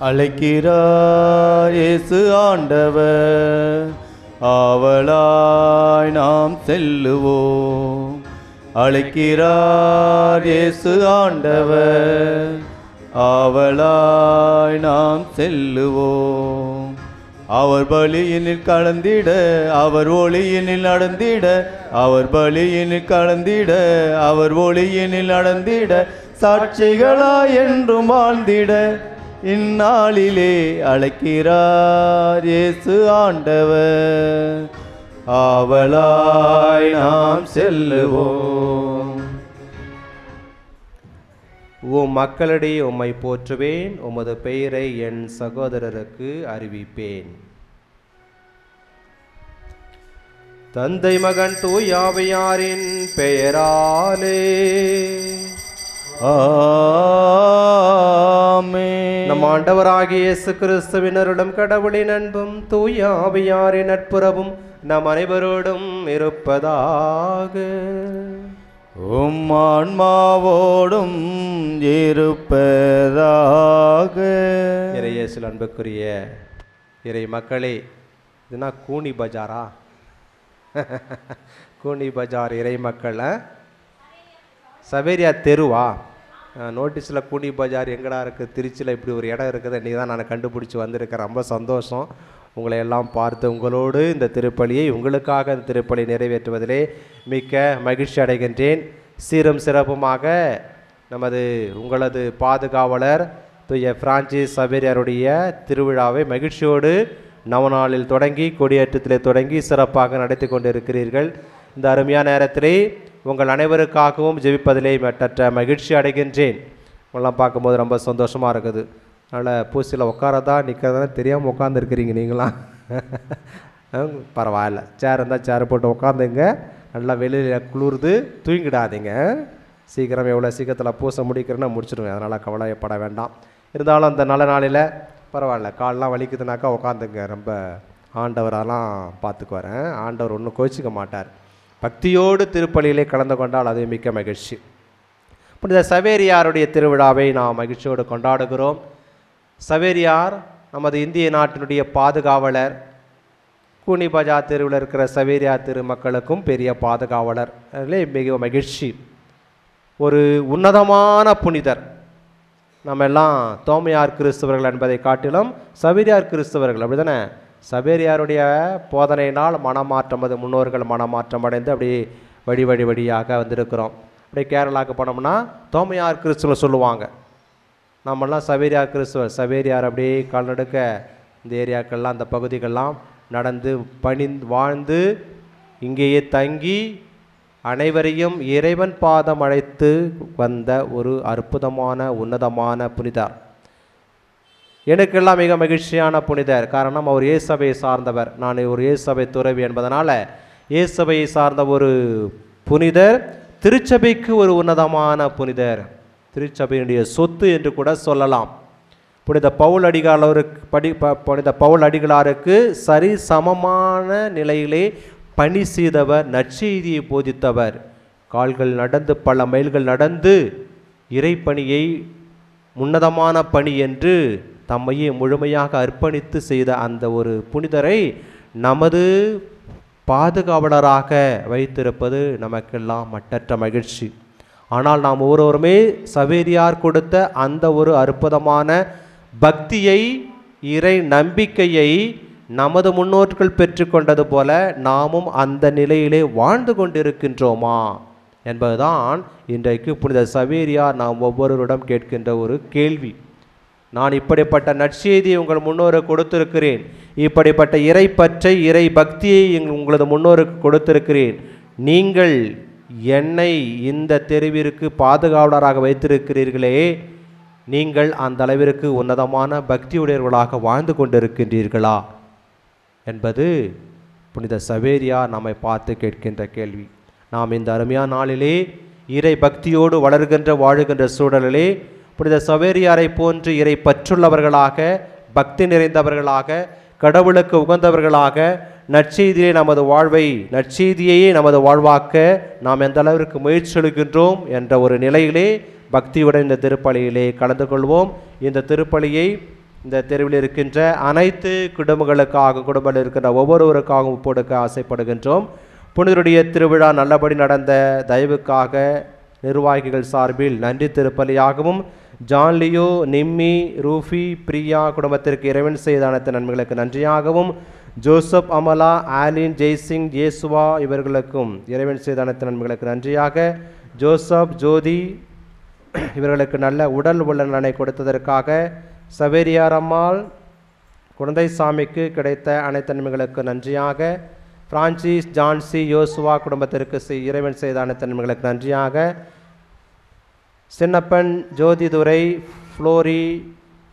அழைக்கிறார் இயேசு ஆண்டவர், ஆவலாய் நாம் செல்லுவோம். அழைக்கிறார் இயேசு ஆண்டவர், ஆவலாய் நாம் செல்லுவோம். அவர் பலியினில் கலந்திட, அவர் ஒளியினில் நடந்திட, அவர் பலியினில் கலந்திட, அவர் ஒளியினில் நடந்திட, சாட்சிகளாய் என்றும் வாழ்ந்திட இந்நாளிலே அழைக்கிறார் இயேசு ஆண்டவர், ஆவலாய் நாம் செல்லுவோம். உம் மக்களிடையே உம்மை போற்றுவேன், உமது பெயரை என் சகோதரருக்கு அறிவிப்பேன். தந்தை மகன் தூயாவியாரின் பெயராலே ஆமென். நம் ஆண்டவராகிய இயேசு கிறிஸ்துவின் அருளும் கடவுளின் அன்பும் தூயாவியாரின் நட்புறவும் நம் அனைவரோடும் இருப்பதாக. உம் ஆன்மாவோடும் இருப்பதாக. இறையேசுவில் அன்புக்குரிய இறை மக்களே, இதுனா கூனி பஜாரா? கூனி பஜார் இறை மக்கள் சவேரியா தெருவா? நோட்டீஸில் கூனி பஜார் எங்கடா இருக்குது, திருச்சியில் இப்படி ஒரு இடம் இருக்குது, இன்றைக்கி தான் நான் கண்டுபிடிச்சி வந்திருக்கேன். ரொம்ப சந்தோஷம் உங்களை எல்லாம் பார்த்து. உங்களோடு இந்த திருப்பலியை, உங்களுக்காக இந்த திருப்பலி நிறைவேற்றுவதிலே மிக்க மகிழ்ச்சி அடைகின்றேன். சீரும் சிறப்புமாக உங்களது பாதுகாவலர் தூய பிரான்சிஸ் சவேரியாருடைய திருவிழாவை மகிழ்ச்சியோடு நவநாளில் தொடங்கி, கொடியேற்றத்திலே தொடங்கி சிறப்பாக நடத்தி கொண்டிருக்கிறீர்கள். இந்த அருமையான நேரத்திலே உங்கள் அனைவருக்காகவும் ஜெபிப்பதிலே மற்ற மகிழ்ச்சி அடைகின்றேன். உங்களெல்லாம் பார்க்கும்போது ரொம்ப சந்தோஷமாக இருக்குது. அதனால் பூசியில் உட்காரதா நிற்கிறதானே தெரியாமல் உட்காந்துருக்கிறீங்க நீங்களாம். பரவாயில்ல, சேர் இருந்தால் சேரை போட்டு உட்காந்துங்க. நல்லா வெளியில் குளிர்ந்து தூங்கிடாதீங்க. சீக்கிரம் எவ்வளோ சீக்கிரத்தில் பூசை முடிக்கிறேன்னா முடிச்சிடுவேன், அதனால் கவலைப்பட வேண்டாம். இருந்தாலும் அந்த நல்ல நாளில் பரவாயில்ல, காலெலாம் வலிக்குதுனாக்கா உட்காந்துங்க. ரொம்ப ஆண்டவரெல்லாம் பார்த்துக்கு வரேன். ஆண்டவர் ஒன்றும் கோச்சிக்க மாட்டார். பக்தியோடு திருப்பலியிலே கலந்து கொண்டால் அது மிக்க மகிழ்ச்சி. புனித சவேரியாருடைய திருவிழாவை நாம் மகிழ்ச்சியோடு கொண்டாடுகிறோம். சவேரியார் நமது இந்திய நாட்டினுடைய பாதுகாவலர். கூனி பஜார் தெருவில் இருக்கிற சவேரியார் திருமக்களுக்கும் பெரிய பாதுகாவலர். அதிலே மிக மகிழ்ச்சி. ஒரு உன்னதமான புனிதர். நம்ம எல்லாம் தோமையார் கிறிஸ்தவர்கள் என்பதை காட்டிலும் சவேரியார் கிறிஸ்தவர்கள், அப்படி தானே? சவேரியாருடைய போதனையினால் மனமாற்றம், அது முன்னோர்கள் மனமாற்றம் அடைந்து அப்படி வழியாக வந்திருக்கிறோம். அப்படியே கேரளாவுக்கு போனோம்னா தோமையார் கிறிஸ்துவர் சொல்லுவாங்க. நம்மெல்லாம் சவேரியார் கிறிஸ்துவர். சவேரியார் அப்படியே கால்நடுக்க இந்த ஏரியாக்கள்லாம், அந்த பகுதிகள்லாம் நடந்து வாழ்ந்து இங்கேயே தங்கி அனைவரையும் இறைவன் பாதம் அழைத்து வந்த ஒரு அற்புதமான உன்னதமான புனிதர். எனக்கெல்லாம் மிக மகிழ்ச்சியான புனிதர். காரணம், அவர் இயேசுவை சார்ந்தவர். நான் ஒரு இயேசுவை துறவி என்பதனால் இயேசுவை சார்ந்த ஒரு புனிதர். திருச்சபைக்கு ஒரு உன்னதமான புனிதர், திருச்சபையினுடைய சொத்து என்று கூட சொல்லலாம். புனித பவுல் அடிகளாருக்கு சரி சமமான நிலையிலே பணி செய்தவர், நற்செய்தியை போதித்தவர். கால்கள் நடந்து பல மைல்கள் நடந்து இறைப்பணியை உன்னதமான பணி என்று தம்மையே முழுமையாக அர்ப்பணித்து செய்த அந்த ஒரு புனிதரை நமது பாதுகாவலராக வைத்திருப்பது நமக்கெல்லாம் மட்டற்ற மகிழ்ச்சி. ஆனால் நாம் ஒவ்வொருவருமே சவேரியார் கொடுத்த அந்த ஒரு அற்புதமான பக்தியை, இறை நம்பிக்கையை நமது முன்னோர்கள் பெற்றுக்கொண்டது போல நாமும் அந்த நிலையிலே வாழ்ந்து கொண்டிருக்கின்றோமா என்பதுதான் இன்றைக்கு புனித சவேரியார் நாம் ஒவ்வொருவரிடம் கேட்கின்ற ஒரு கேள்வி. நான் இப்படிப்பட்ட நற்செய்தியை உங்கள் முன்னோருக்கு கொடுத்திருக்கிறேன், இப்படிப்பட்ட இறை பற்றை, இறை பக்தியை உங்களது முன்னோருக்கு கொடுத்திருக்கிறேன். நீங்கள் என்னை இந்த தெருவிற்கு பாதுகாவலராக வைத்திருக்கிறீர்களே, நீங்கள் அந்த அளவிற்கு உன்னதமான பக்தியுடையவர்களாக வாழ்ந்து கொண்டிருக்கின்றீர்களா என்பது புனித சவேரியார் நம்மை பார்த்து கேட்கின்ற கேள்வி. நாம் இந்த அருமையான நாளிலே இறை பக்தியோடு வாழுகின்ற சூழலிலே புனித சவேரியாரை போன்று இறை பற்றுள்ளவர்களாக, பக்தி நிறைந்தவர்களாக, கடவுளுக்கு உகந்தவர்களாக, நற்செய்தியையே நமது வாழ்வாக்க நாம் எந்த அளவிற்கு முயற்சி எடுக்கின்றோம் என்ற ஒரு நிலையிலே பக்தியுடன் இந்த திருப்பலியிலே கலந்து கொள்வோம். இந்த திருப்பலியை இந்த தெருவில் இருக்கின்ற அனைத்து குடும்பங்களுக்காக குடும்பத்தில் இருக்கின்ற ஒவ்வொருவருக்காகவும் ஒப்புக்கொடுக்க ஆசைப்படுகின்றோம். புனிதருடைய திருவிழா நல்லபடி நடந்த தயவுக்காக நிர்வாகிகள் சார்பில் நன்றி திருப்பலியாகவும், ஜான்லியோ, நிம்மி, ரூஃபி, பிரியா குடும்பத்திற்கு இறைவன் செய்த அனைத்து நன்மைகளுக்கு நன்றியாகவும், ஜோசப், அமலா, ஆலின், ஜெய்சிங், இயேசுவா இவர்களுக்கும் இறைவன் செய்த அனைத்து நன்மைகளுக்கு நன்றியாக, ஜோசப், ஜோதி இவர்களுக்கு நல்ல உடல் உள்ள நலனை கொடுத்ததற்காக, சவேரியார் அம்மாள், குழந்தை சாமிக்கு கிடைத்த அனைத்து நன்மைகளுக்கு நன்றியாக, பிரான்சிஸ், ஜான்சி, யோசுவா குடும்பத்திற்கு இறைவன் செய்த அனைத்து நன்மைகளுக்கு நன்றியாக, சின்னப்பன், ஜோதிதுரை, ஃப்ளோரி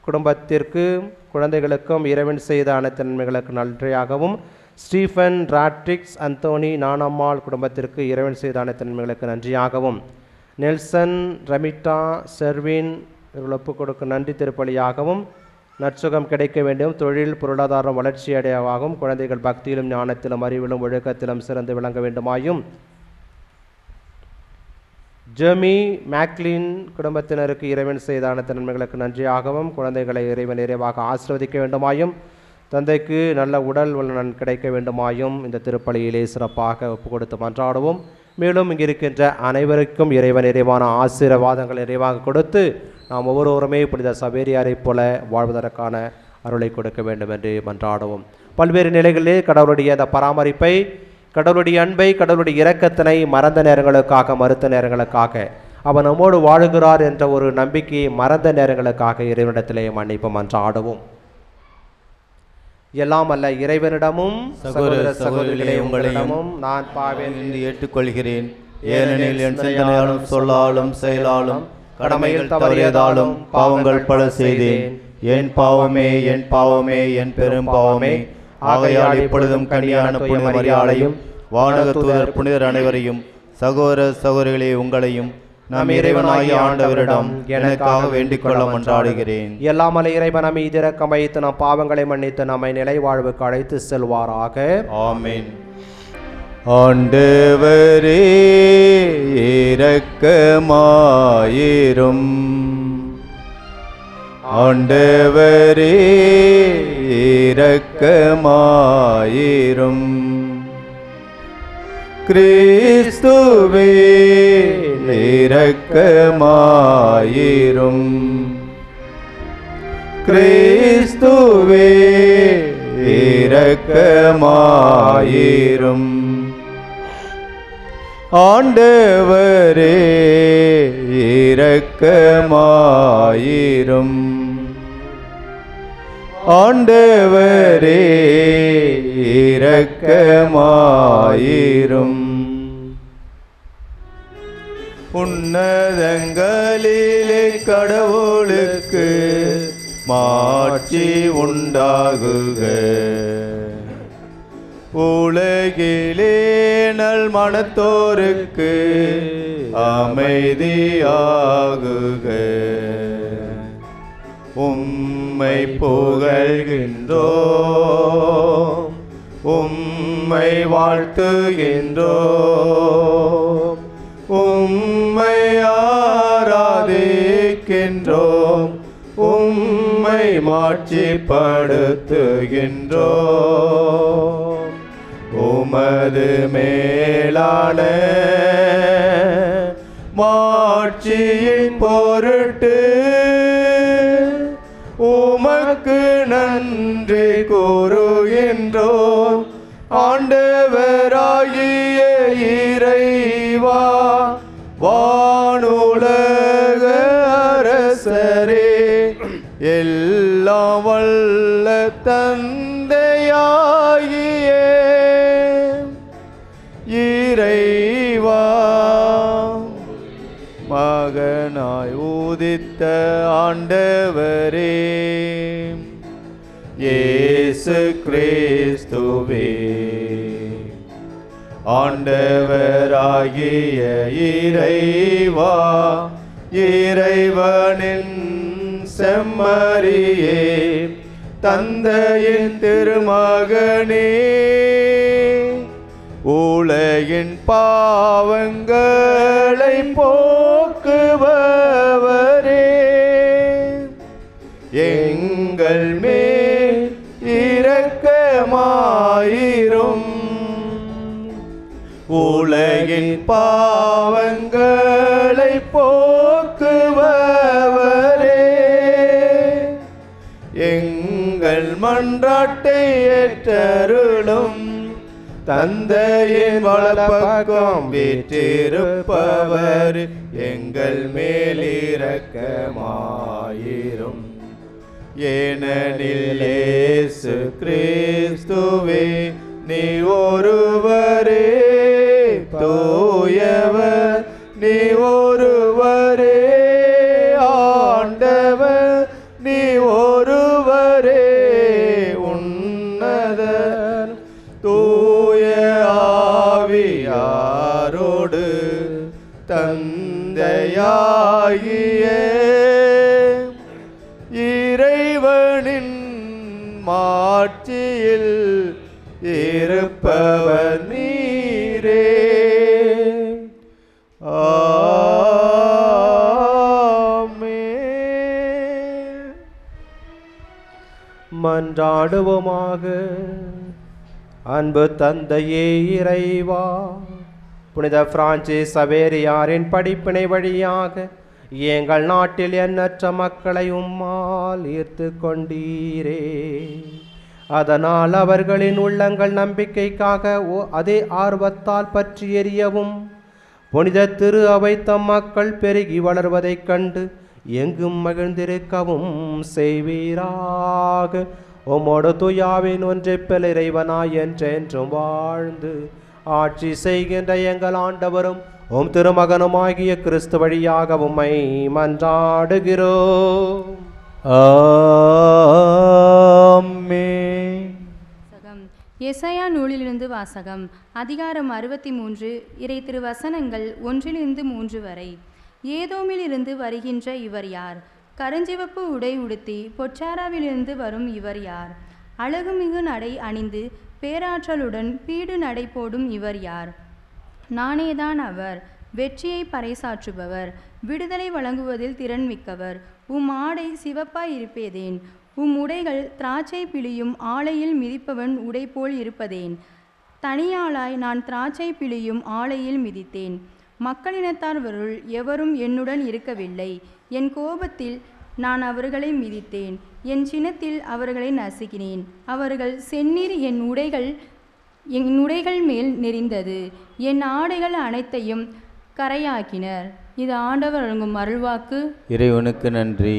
குடும்பத்திற்கு குழந்தைகளுக்கும் இறைவன் செய்த அனைத்து நன்மைகளுக்கு நன்றியாகவும், ஸ்டீஃபன், ராட்ரிக்ஸ், அந்தோனி, நானம்மாள் குடும்பத்திற்கு இறைவன் செய்த அனைத்து நன்மைகளுக்கு நன்றியாகவும், நெல்சன், ரமிட்டா, செர்வின் இவர்கள் ஒப்புக் கொடுக்க நன்றி திருப்பலியாகவும், நற்சுகம் கிடைக்க வேண்டும், தொழில் பொருளாதாரம் வளர்ச்சி அடையவாகவும், குழந்தைகள் பக்தியிலும் ஞானத்திலும் அறிவிலும் ஒழுக்கத்திலும் சிறந்து விளங்க வேண்டுமாயும், ஜெமி, மேக்லின் குடும்பத்தினருக்கு இறைவன் செய்த அனைத்து நன்மைகளுக்கு நன்றியாகவும், குழந்தைகளை இறைவன் நிறைவாக ஆசீர்வதிக்க வேண்டுமாயும், தந்தைக்கு நல்ல உடல் நலன் கிடைக்க வேண்டுமாயும் இந்த திருப்பலியிலே சிறப்பாக ஒப்பு கொடுத்து மன்றாடுவோம். மேலும் இங்கே இருக்கின்ற அனைவருக்கும் இறைவன் நிறைவான ஆசீர்வாதங்கள் நிறைவாக கொடுத்து நாம் ஒவ்வொருவருமே புனித சவேரியாரைப் போல வாழ்வதற்கான அருளை கொடுக்க வேண்டும் என்று மன்றாடுவோம். பல்வேறு நிலைகளிலே கடவுளுடைய அந்த பராமரிப்பை, கடவுளுடைய அன்பை, கடவுளுடைய இரக்கத்தினை மறந்த நேரங்களுக்காக, மறுத்த நேரங்களுக்காக, அவன் நம்மோடு வாழுகிறார் என்ற ஒரு நம்பிக்கையை மறந்த நேரங்களுக்காக இறைவனிடத்திலே மன்னிப்பு மன்றாடுவோம். எல்லாம் அல்ல இறைவனிடமும் சகோதர சகோதரிகளே உங்களிடமும் நான் பாவேன் என்று ஏற்றுக்கொள்கிறேன். ஏனெனில் என் சிந்தனையாலும் சொல்லாலும் செயலாலும் கடமையில் தவறியதாலும் பாவங்கள் பல செய்தேன். என் பாவமே, என் பாவமே, என் பெரும் பாவமே. ஆகையால் இப்பொழுதும் கன்னியான புனித மரியாளையும் வானக தூதர் புனிதர் அனைவரையும் சகோதர சகோதரிகளே உங்களையும் நம் இறைவனாகிய ஆண்டவரிடம் எனக்காக வேண்டிக் கொள்ள மன்றாடுகிறேன். எல்லாமல்ல இறைவன் நம்மை இரக்கம் வைத்து நம் பாவங்களை மன்னித்து நம்மை நிலை வாழ்வுக்கு அழைத்து செல்வாராக. ஆமென். ஆண்டவரே இரக்கமாயிரும். ஆண்டவரே இரக்கமாயிரும். கிறிஸ்துவே இரக்கமாயிரும். கிறிஸ்துவே இரக்கமாயிரும். ஆண்டவரே இரக்கமாயிரும். ஆண்டவரே இரக்கமாயிரும். உன்னதங்களிலே கடவுளுக்கு மாட்சி உண்டாகுக. உலகிலே நல் மனத்தோருக்கு அமைதியாகுக. உம்மை புகழ்கின்றோம், உம்மை வாழ்த்துகின்றோம், உம்மை ஆராதிக்கின்றோம், உம்மை மாட்சிப்படுத்துகின்றோம். உமது மேலான மாட்சியின் பொருட்டு உமக்கு நன்றி கூறுகின்றோம். ஆண்டவராகிய இறைவா, வானுலக அரசரே, எல்லாம் வல்ல தந்தையாகிய இறைவா, மகனாய் உதித்த ஆண்டவரே இயேசு கிறிஸ்துவே, ஆண்டவராகிய இறைவா, இறைவனின் செம்மறியே, தந்தையின் திருமகனே, உலகின் பாவங்களை போக்குபவரே, எங்கள் எங்கள் மேல் இரக்கமாயிரும். உலகின் பாவங்களை போக்குபவரே, எங்கள் மன்றாட்டை ஏற்றருளும். தந்தையின் வலப்பக்கம் வீற்றிருப்பவர் எங்கள் மேல் இரக்கமாயிரும். ஏனெனில் இயேசு கிறிஸ்துவே நீ ஒருவரே தூயவர், நீ ஒருவரே ஆண்டவர், நீ ஒருவரே உன்னதர். தூய ஆவியாரோடு தந்தையாகிய இறைவனின் மாட்சியில் இருப்பவர் நீரே. ஆமென். மன்றாடுவோமாக. அன்பு தந்தையே இறைவா, புனித பிரான்சிஸ் சவேரியாரின் படிப்பினை வழியாக எங்கள் நாட்டில் எண்ணற்ற மக்களை உம்மால் ஈர்த்து கொண்டீரே. அதனால் அவர்களின் உள்ளங்கள் நம்பிக்கைக்காக அதே ஆர்வத்தால் பற்றி எரியவும், புனித திரு அவை தம் மக்கள் பெருகி வளர்வதைக் கண்டு எங்கும் மகிழ்ந்திருக்கவும் செய்வீராக. உம்மோடு துயாவின் ஒன்றிப்பில் இறைவனாய் என்றென்றும் வாழ்ந்து ஆட்சி செய்கின்ற எங்கள் ஆண்டவரும் உம் திருமகனுமாகிய கிறிஸ்து வழியாக உம்மை மன்றாடுகிறோம். ஆமென். எசாயா நூலிலிருந்து வாசகம். அதிகாரம் 63, இறை திருவசனங்கள் 1-3 வரை. ஏதோமிலிருந்து வருகின்ற இவர் யார்? கருஞ்சிவப்பு உடை உடுத்தி பொச்சாராவிலிருந்து வரும் இவர் யார்? அழகுமிகு நடை அணிந்து பேராற்றலுடன் பீடு நடை போடும் இவர் யார்? நானேதான் அவர். வெற்றியை பறைசாற்றுபவர், விடுதலை வழங்குவதில் திறன் மிக்கவர். உம் ஆடை சிவப்பாய் இருப்பதேன்? உம் உடைகள் திராட்சை பிழியும் ஆலையில் மிதிப்பவன் உடை போல் இருப்பதேன்? தனியாளாய் நான் திராட்சை பிழியும் ஆலையில் மிதித்தேன். மக்களினத்தார்வருள் எவரும் என்னுடன் இருக்கவில்லை. என் கோபத்தில் நான் அவர்களை மிதித்தேன், என் சினத்தில் அவர்களை நசுக்கினேன். அவர்கள் செந்நீர் என் உடைகள் மேல் நெறிந்தது, என் ஆடைகள் அனைத்தையும் கரையாக்கினர். இது ஆண்டவர் வழங்கும் அருள்வாக்கு. இறைவனுக்கு நன்றி.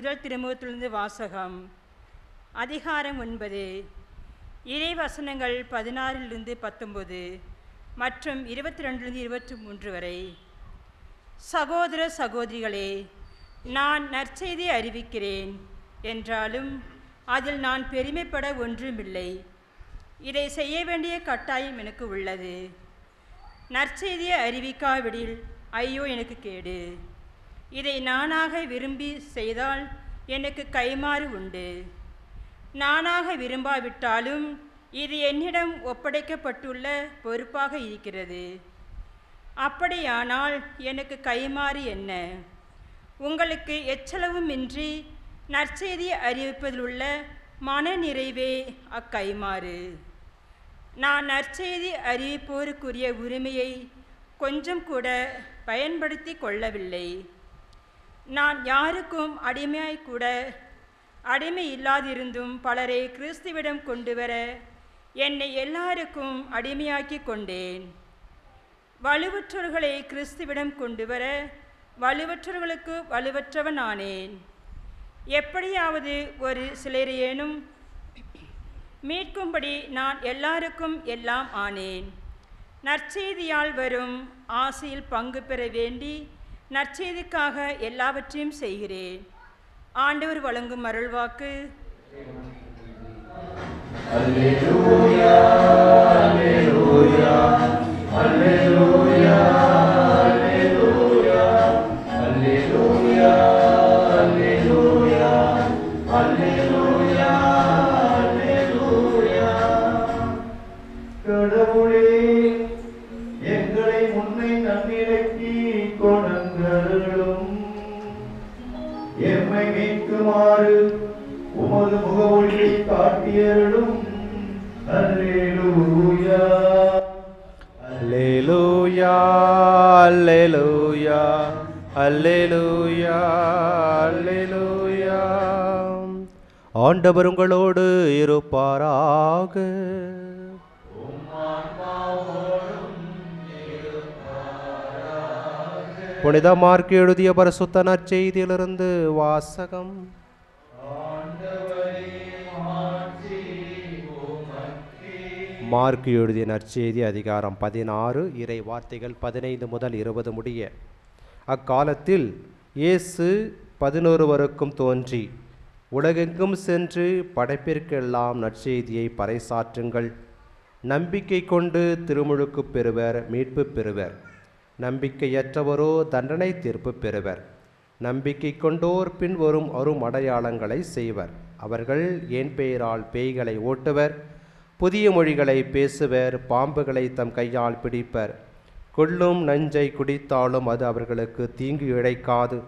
முதல் திருமுகத்திலிருந்து வாசகம். அதிகாரம் 9. இறை வசனங்கள் 16 19 மற்றும் 22 23 வரை. சகோதர சகோதரிகளே, நான் நற்செய்தியை அறிவிக்கிறேன் என்றாலும் அதில் நான் பெருமைப்பட ஒன்றுமில்லை. இதை செய்ய வேண்டிய கட்டாயம் எனக்கு உள்ளது. நற்செய்தியை அறிவிக்காவிடில் ஐயோ எனக்கு கேடு. இதை நானாக விரும்பி செய்தால் எனக்கு கைமாறு உண்டு. நானாக விரும்பாவிட்டாலும் இது என்னிடம் ஒப்படைக்கப்பட்டுள்ள பொறுப்பாக இருக்கிறது. அப்படியானால் எனக்கு கைமாறு என்ன? உங்களுக்கு எச்சளவுமின்றி நற்செய்தியை அறிவிப்பதில் உள்ள மன நிறைவே அக்கைமாறு. நான் நற்செய்தி அறிவிப்போருக்குரிய உரிமையை கொஞ்சம் கூட பயன்படுத்தி கொள்ளவில்லை. நான் யாருக்கும் அடிமையாய்க்கூட அடிமை இல்லாதிருந்தும் பலரை கிறிஸ்துவிடம் கொண்டு வர என்னை எல்லாருக்கும் அடிமையாக்கி கொண்டேன். வலுவற்றவர்களை கிறிஸ்துவிடம் கொண்டு வர வலுவற்றவர்களுக்கு வலுவற்றவன் ஆனேன். எப்படியாவது ஒரு சிலரையேனும் மீட்கும்படி நான் எல்லாருக்கும் எல்லாம் ஆனேன். நற்செய்தியால் வரும் ஆசையில் பங்கு பெற வேண்டி நற்செய்திக்காக எல்லாவற்றையும் செய்கிறேன். ஆண்டவர் வழங்கும் அருள்வாக்கு. அல்லேலூயா, அல்லேலூயா, அல்லேலூயா, அல்லேலூயா, அல்லேலூயா, அல்லேலூயா, அல்லேலூயா, அல்லேலூயா. கடவுளே, எங்களை முன்னை நன்னிலைக்கு கொணங்களும் எம்மை மீட்குமாறு உமது முகவொளியை காட்டியருளும். அல்லேலூயா, அல்லேலூயா, அல்லேலூயா, அல்லேலூயா, அல்லேலூயா. ஆண்டவர் உங்களோடு இருப்பாராக. புனித மார்க்கு எழுதிய பரிசுத்த நற்செய்தியிலிருந்து வாசகம். மார்க்கு எழுதிய நற்செய்தி அதிகாரம் 16 இறை வார்த்தைகள் 15 முதல் 20 முடிய. அக்காலத்தில் இயேசு 11 தோன்றி, உலகெங்கும் சென்று படைப்பிற்கெல்லாம் நற்செய்தியை பறைசாற்றுங்கள். நம்பிக்கை கொண்டு திருமுழுக்கு பெறுவர், மீட்பு பெறுவர். நம்பிக்கையற்றவரோ தண்டனை தீர்ப்பு பெறுவர். நம்பிக்கை கொண்டோர் பின்வரும் அரும் அடையாளங்களை செய்வர். அவர்கள் என் பெயரால் பேய்களை ஓட்டுவர், புதிய மொழிகளை பேசுவர், பாம்புகளை தம் கையால் பிடிப்பர். கொள்ளும் நஞ்சை குடித்தாலும் அது அவர்களுக்கு தீங்கு இழைக்காது.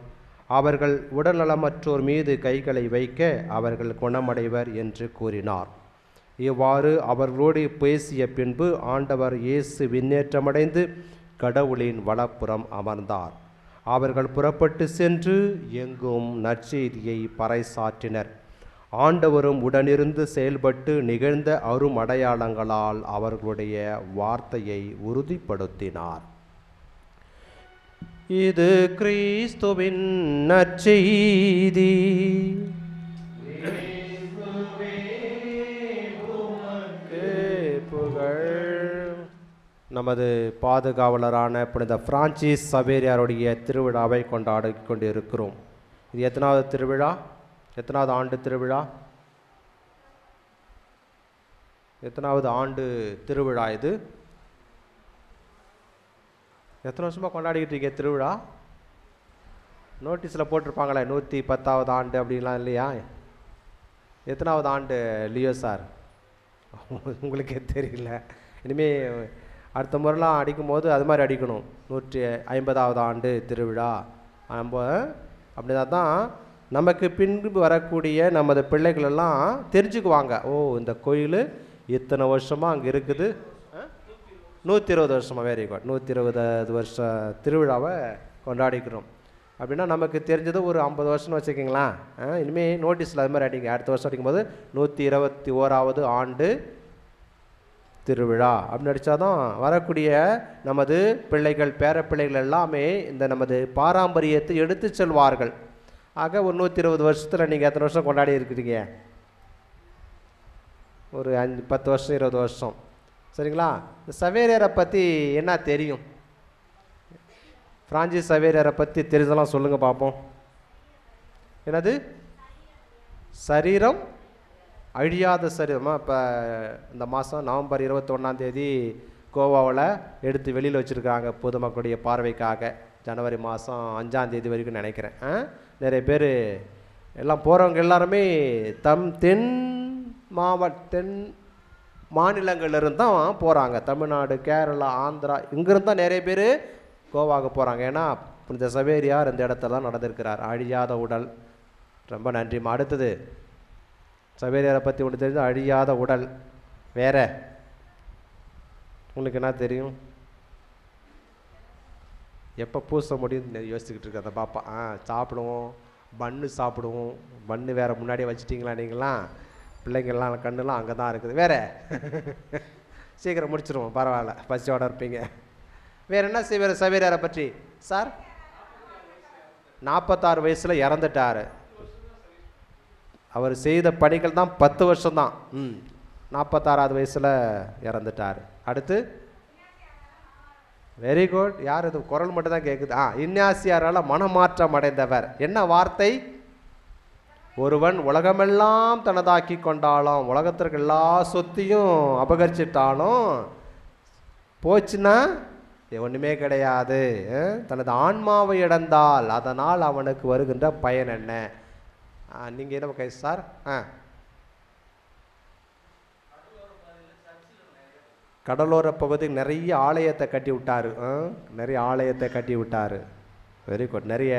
அவர்கள் உடல்நலமற்றோர் மீது கைகளை வைக்க அவர்கள் குணமடைவர் என்று கூறினார். இவ்வாறு அவர்களோடு பேசிய பின்பு ஆண்டவர் இயேசு விண்ணேற்றமடைந்து கடவுளின் வலப்புறம் அமர்ந்தார். அவர்கள் புறப்பட்டு சென்று எங்கும் நற்செய்தியை பறைசாற்றினர். ஆண்டவரும் உடனிருந்து செயல்பட்டு நிகழ்ந்த அரும் அடையாளங்களால் அவர்களுடைய வார்த்தையை உறுதிப்படுத்தினார். இது கிறிஸ்துவின் நற்செய்தி. நமது பாதுகாவலரான புனித பிரான்சிஸ் சவேரியாருடைய திருவிழாவை கொண்டாடி கொண்டிருக்கிறோம். இது எத்தனாவது திருவிழா? எத்தனாவது ஆண்டு திருவிழா? எத்தனாவது ஆண்டு திருவிழா இது? எத்தனை வருஷமாக கொண்டாடிக்கிட்டு இருக்கீங்க திருவிழா? நோட்டீஸில் போட்டிருப்பாங்களே 110வது ஆண்டு அப்படின்லாம் இல்லையா? எத்தனாவது ஆண்டு லியோ சார்? உங்களுக்கே தெரியல. இனிமேல் அடுத்த முறைலாம் அடிக்கும்போது அது மாதிரி அடிக்கணும். 150வது ஆண்டு திருவிழா. நம்ம அப்படின்னா தான் நமக்கு பின்பு வரக்கூடிய நமது பிள்ளைகளெல்லாம் தெரிஞ்சுக்குவாங்க. ஓ, இந்த கோயில் இத்தனை வருஷமாக அங்கே இருக்குது. 120 வருஷமாக. Very good. 120 வருஷ திருவிழாவை கொண்டாடிக்கிறோம். அப்படின்னா நமக்கு தெரிஞ்சது ஒரு 50 வருஷம்னு வச்சுக்கிங்களேன். இனிமேல் நோட்டீஸில் அது மாதிரி அடிங்க. அடுத்த வருஷம் அடிக்கும்போது 121வது ஆண்டு திருவிழா அப்படின்னு அடித்தாதான் வரக்கூடிய நமது பிள்ளைகள் பேரப்பிள்ளைகள் எல்லாமே இந்த நமது பாரம்பரியத்தை எடுத்து செல்வார்கள். ஆக ஒரு 120 வருஷத்தில் நீங்கள் எத்தனை வருஷம் கொண்டாடி இருக்கிறீங்க? ஒரு 10 வருஷம் 20 வருஷம். சரிங்களா? இந்த சவேரியாரை பற்றி என்ன தெரியும்? பிரான்சிஸ் சவேரியாரை பற்றி தெரிஞ்சதெல்லாம் சொல்லுங்கள் பார்ப்போம். என்னது? சரீரம் அழியாத சரீரமாக. இப்போ இந்த மாதம் நவம்பர் 21 கோவாவில் எடுத்து வெளியில் வச்சுருக்காங்க பொதுமக்களுடைய பார்வைக்காக. ஜனவரி மாதம் 5 வரைக்கும் நினைக்கிறேன். நிறைய பேர் எல்லாம் போகிறவங்க எல்லாருமே தென் மாநிலங்கள்லேருந்து தான் போகிறாங்க. தமிழ்நாடு, கேரளா, ஆந்திரா, இங்கேருந்து தான் நிறைய பேர் கோவாவுக்கு போகிறாங்க. ஏன்னா புனித சவேரியார் இந்த இடத்துல தான் நடந்திருக்கிறார். அழியாத உடல். ரொம்ப நன்றிம்மா. அடுத்தது சவேரியாரை பற்றி ஒன்று தெரிஞ்சு அழியாத உடல். வேற உங்களுக்கு என்ன தெரியும்? எப்போ பூச முடியும்னு யோசிச்சுக்கிட்டு இருக்க அந்த பாப்பா. சாப்பிடுவோம், பன்னு சாப்பிடுவோம். பன்னு வேறு முன்னாடியே வச்சுட்டிங்களா நீங்களாம்? பிள்ளைங்கள்லாம் கண்ணுலாம் அங்கே தான் இருக்குது. வேற சீக்கிரம் முடிச்சிடுவோம், பரவாயில்ல, பசியோட இருப்பீங்க. வேறு என்ன செய்வார் சவேரியாரை பற்றி? சார் 46 வயசில் இறந்துட்டார். அவர் செய்த பணிகள் தான் 10 வருஷம்தான். 46வது வயசில் இறந்துட்டார். அடுத்து வெரி குட். யார் இது? குரல் மட்டும் தான் கேட்குது. இன்னாசியாரால் மனமாற்றம் அடைந்தவர். என்ன வார்த்தை? ஒருவன் உலகமெல்லாம் தனதாக்கி கொண்டாலும், உலகத்திற்கு எல்லா சொத்தையும் அபகரிச்சிட்டாலும் போச்சுன்னா ஒன்றுமே கிடையாது. தனது ஆன்மாவை இழந்தால் அதனால் அவனுக்கு வருகின்ற பயன் என்ன? நீங்கள் என்ன கை சார்? கடலோர பகுதி நிறைய ஆலயத்தை கட்டி விட்டார். நிறைய ஆலயத்தை கட்டி விட்டார். Very good. நிறைய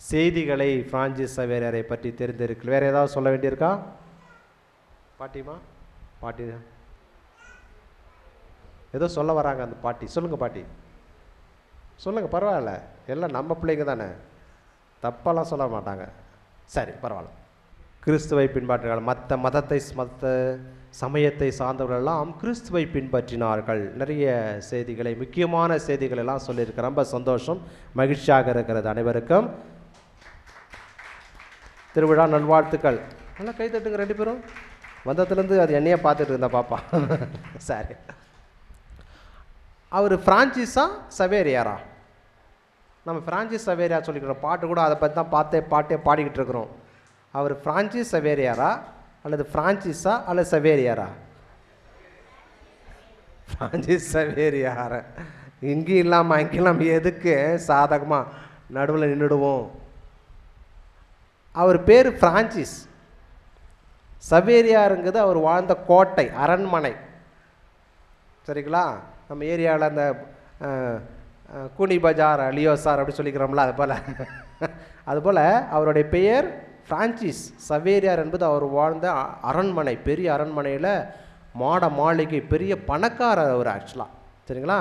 செய்திகளை பிரான்சிஸ் சவேரியாரை பற்றி தெரிந்திருக்கு. வேறு ஏதாவது சொல்ல வேண்டியிருக்கா பாட்டிமா? பாட்டி ஏதோ சொல்ல வராங்க அந்த பாட்டி. சொல்லுங்கள் பாட்டி, சொல்லுங்கள். பரவாயில்ல, எல்லாம் நம்ம பிள்ளைங்க தானே, தப்பெல்லாம் சொல்ல மாட்டாங்க. சரி, பரவாயில்ல. கிறிஸ்துவை பின்பற்றினார்கள். மற்ற சமயத்தை சார்ந்தவர்களெல்லாம் கிறிஸ்துவை பின்பற்றினார்கள். நிறைய செய்திகளை, முக்கியமான செய்திகள் எல்லாம் சொல்லியிருக்க. ரொம்ப சந்தோஷம், மகிழ்ச்சியாக இருக்கிறது. அனைவருக்கும் திருவிழா நல்வாழ்த்துக்கள். நல்லா கை தட்டுங்க ரெண்டு பேரும். வந்ததுலேருந்து அது என்னையே பார்த்துட்டு இருந்தா பாப்பா. சரி, அவர் பிரான்சிஸா சவேரியாரா? நம்ம பிரான்சிஸ் சவேரியார் சொல்லிக்கிறோம். பாட்டு கூட அதை பற்றி தான் பாட்டே பாடிக்கிட்டு இருக்கிறோம். அவர் பிரான்சிஸ் சவேரியாரா அல்லது பிரான்சிஸா அல்லது சவேரியாரா? பிரான்சிஸ் சவேரியார. இங்கேயும் இல்லாமல் அங்கெல்லாம் எதுக்கு சாதகமாக நடுவில் நின்றுடுவோம். அவர் பேர் பிரான்சிஸ். சவேரியாருங்கிறது அவர் வாழ்ந்த கோட்டை, அரண்மனை. சரிங்களா? நம்ம ஏரியாவில் அந்த கூனி பஜார், லியோசார் அப்படி சொல்லிக்கிறோம்ல, அதுபோல் அவருடைய பெயர் பிரான்சிஸ் சவேரியார் என்பது அவர் வாழ்ந்த அரண்மனை. பெரிய அரண்மனையில் மாளிகை, பெரிய பணக்காரர் அவர் ஆக்சுவலாக. சரிங்களா?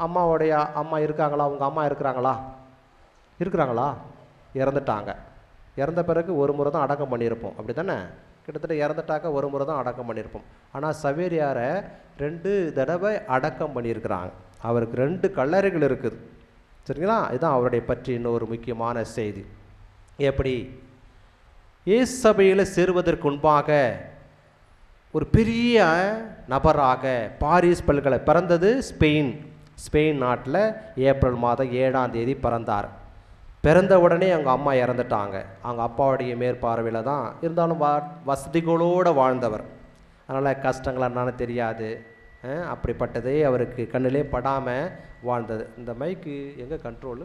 அம்மாவுடைய அம்மா இருக்காங்களா? அவங்க அம்மா இருக்கிறாங்களா? இறந்துட்டாங்க. இறந்த பிறகு ஒரு முறை தான் அடக்கம் பண்ணியிருப்போம், அப்படி தானே? கிட்டத்தட்ட இறந்துட்டாக்க ஒரு முறை தான் அடக்கம் பண்ணியிருப்போம். ஆனால் சவேரியாரை 2 தடவை அடக்கம் பண்ணியிருக்கிறாங்க. அவருக்கு 2 கல்லறைகள் இருக்குது. சரிங்களா? இதுதான் அவருடைய பற்றி இன்னொரு முக்கியமான செய்தி. எப்படி இயேசு சபையில் சேருவதற்கு முன்பாக ஒரு பெரிய நபராக பாரிஸ் பல்கலை பிறந்தது. ஸ்பெயின் நாட்டில் ஏப்ரல் மாதம் 7ஆம் தேதி பிறந்தார். பிறந்த உடனே அவங்க அம்மா இறந்துட்டாங்க. அவங்க அப்பாவுடைய மேற்பார்வையில் தான் இருந்தாலும் வசதிகளோடு வாழ்ந்தவர். அதனால் கஷ்டங்கள் என்னன்னு தெரியாது. அப்படிப்பட்டதே அவருக்கு கண்ணிலே படாமல் வாழ்ந்தது. இந்த மைக்கு எங்கே கண்ட்ரோலு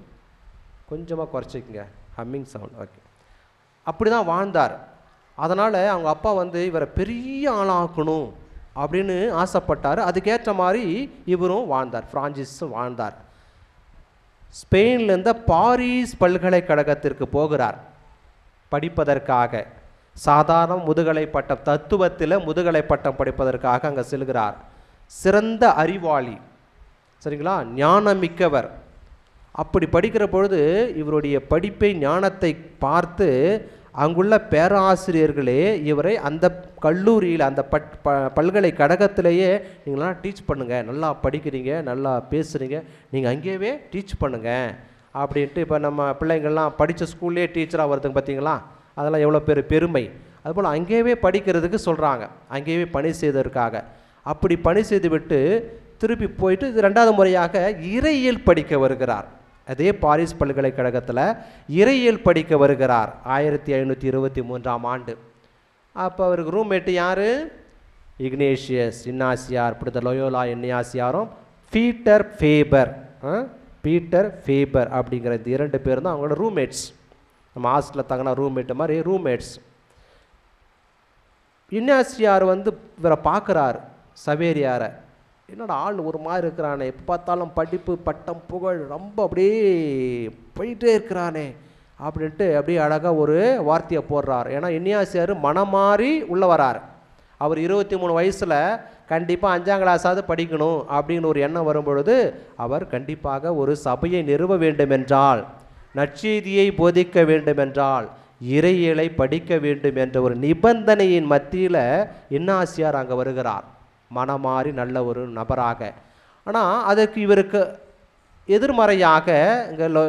கொஞ்சமாக குறைச்சிக்கங்க, ஹம்மிங் சவுண்ட். ஓகே, அப்படி தான் வாழ்ந்தார். அதனால் அவங்க அப்பா இவரை பெரிய ஆளாக்கணும் அப்படின்னு ஆசைப்பட்டார். அதுக்கேற்ற மாதிரி இவரும் வாழ்ந்தார், பிரான்சிஸும் வாழ்ந்தார். ஸ்பெயின்லேருந்து பாரிஸ் பல்கலைக்கழகத்திற்கு போகிறார் படிப்பதற்காக. சாதாரண முதுகலை பட்டம், தத்துவத்தில் முதுகலை பட்டம் படிப்பதற்காக அங்கே செல்கிறார். சிறந்த அறிவாளி, சரிங்களா, ஞானமிக்கவர். அப்படி படிக்கிற பொழுது இவருடைய படிப்பை, ஞானத்தை பார்த்து அங்குள்ள பேராசிரியர்களே இவரை அந்த கல்லூரியில், அந்த பல்கலைக்கழகத்திலேயே நீங்களாம் டீச் பண்ணுங்கள், நல்லா படிக்கிறீங்க, நல்லா பேசுகிறீங்க, நீங்கள் அங்கேயே டீச் பண்ணுங்கள் அப்படின்ட்டு இப்போ நம்ம பிள்ளைங்கள்லாம் படித்த ஸ்கூல்லே டீச்சராக வருதுங்க பார்த்தீங்களா, அதெல்லாம் எவ்வளோ பெருமை. அதுபோல் அங்கேயே படிக்கிறதுக்கு சொல்கிறாங்க, அங்கேயே பணி செய்ததற்காக. அப்படி பணி செய்து விட்டு திருப்பி போயிட்டு இது 2வது முறையாக இறையியல் படிக்க வருகிறார். அதே பாரிஸ் பல்கலைக்கழகத்தில் இறையியல் படிக்க வருகிறார் 1523ஆம் ஆண்டு. அப்போ அவருக்கு ரூம்மேட்டு யார்? இக்னேஷியஸ் இன்னாசியார். புனித லோயோலா இன்னாசியாரும் பீட்டர் ஃபேபர். பீட்டர் ஃபேபர் அப்படிங்கிற இந்த 2 பேர் தான் அவங்களோட ரூம்மேட்ஸ். நம்ம ஹாஸ்டலில் தங்கின ரூம்மேட்டு மாதிரி ரூம்மேட்ஸ். இன்னாசியார் இவரை பார்க்குறார், சவேரியாரை. என்னோட ஆள் ஒரு மாதிரி இருக்கிறானே, எப்போ பார்த்தாலும் படிப்பு பட்டம் புகழ் ரொம்ப அப்படியே போயிட்டே இருக்கிறானே அப்படின்ட்டு அப்படியே அழகாக ஒரு வார்த்தையை போடுறார். ஏன்னா இன்னாசியார் மனமாறி உள்ள வரார். அவர் 23 வயசில் கண்டிப்பாக 5ஆம் கிளாஸாவது படிக்கணும் அப்படின்னு ஒரு எண்ணம் வரும்பொழுது அவர் கண்டிப்பாக ஒரு சபையை நிறுவ வேண்டுமென்றால், நற்செய்தியை போதிக்க வேண்டுமென்றால், இறையியலை படிக்க வேண்டும் என்ற ஒரு நிபந்தனையின் மத்தியில் இன்னாசியார் அங்கே வருகிறார், மனமாறி நல்ல ஒரு நபராக. ஆனால் அதற்கு இவருக்கு எதிர்மறையாக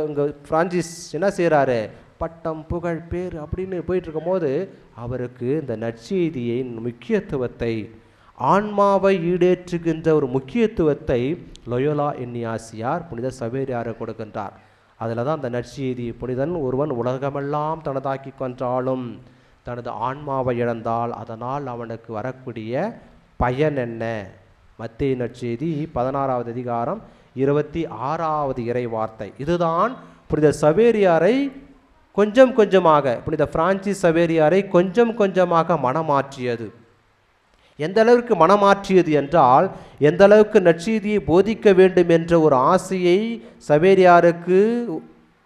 இங்கே பிரான்சிஸ் என்ன செய்கிறாரு, பட்டம் புகழ் பேர் அப்படின்னு போயிட்டு இருக்கும்போது அவருக்கு இந்த நற்செய்தியின் முக்கியத்துவத்தை, ஆன்மாவை ஈடேற்றுகின்ற ஒரு முக்கியத்துவத்தை லோயோலா இன்னாசியார் புனித சவேரியாரை கொடுக்கின்றார். அதில் தான் அந்த நற்செய்தி, புனிதன் ஒருவன் உலகமெல்லாம் தனதாக்கி கொன்றாலும் தனது ஆன்மாவை இழந்தால் அதனால் அவனுக்கு வரக்கூடிய பயன் என்ன? மத்தேயு நற்செய்தி 16வது அதிகாரம் 26வது இறை வார்த்தை. இதுதான் புனித சவேரியாரை கொஞ்சம் கொஞ்சமாக, புனித பிரான்சிஸ் சவேரியாரை கொஞ்சம் கொஞ்சமாக மனமாற்றியது. எந்த அளவுக்கு மனமாற்றியது என்றால், எந்த அளவுக்கு நற்செய்தியை போதிக்க வேண்டும் என்ற ஒரு ஆசையை சவேரியாருக்கு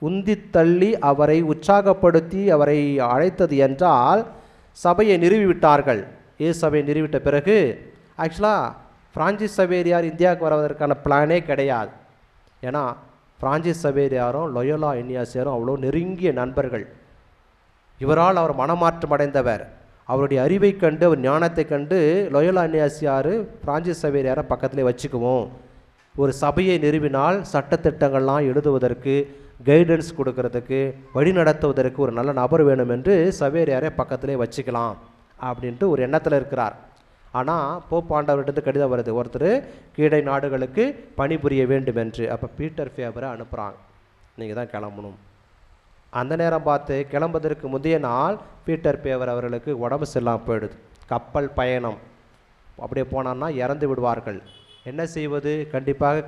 உந்தி தள்ளி அவரை உற்சாகப்படுத்தி அவரை அழைத்தது என்றால், சபையை நிறுவிவிட்டார்கள். சபையை நிறுவிட்ட பிறகு ஆக்சுவலாக பிரான்சிஸ் சவேரியார் இந்தியாவுக்கு வருவதற்கான பிளானே கிடையாது. ஏன்னா பிரான்சிஸ் சவேரியாரும் லோயோலா இன்னாசியாரும் அவ்வளோ நெருங்கிய நண்பர்கள். இவரால் அவர் மனமாற்றம் அடைந்தவர். அவருடைய அறிவை கண்டு, அவர் ஞானத்தை கண்டு லோயோலா இன்னாசியார் பிரான்சிஸ் சவேரியாரை பக்கத்திலே வச்சுக்குவோம், ஒரு சபையை நிறுவினால் சட்டத்திட்டங்கள்லாம் எழுதுவதற்கு, கைடன்ஸ் கொடுக்கறதுக்கு, வழி நடத்துவதற்கு ஒரு நல்ல நபர் வேணும் என்று சவேரியாரை பக்கத்திலே வச்சுக்கலாம் அப்படின்ட்டு ஒரு எண்ணத்தில் இருக்கிறார். ஆனால் போப் ஆண்டவர்கிட்ட கடிதம் வருது, ஒருத்தர் கீழே நாடுகளுக்கு பணிபுரிய வேண்டும் என்று. அப்போ பீட்டர் ஃபேபரை அனுப்புகிறாங்க, நீங்கள் தான் கிளம்பணும். அந்த நேரம் பார்த்து கிளம்புவதற்கு முந்தைய நாள் பீட்டர் ஃபேபர் அவர்களுக்கு உடம்பு சரியில்லாமல் போயிடுது. கப்பல் பயணம் அப்படியே போனான்னா இறந்து விடுவார்கள். என்ன செய்வது? கண்டிப்பாக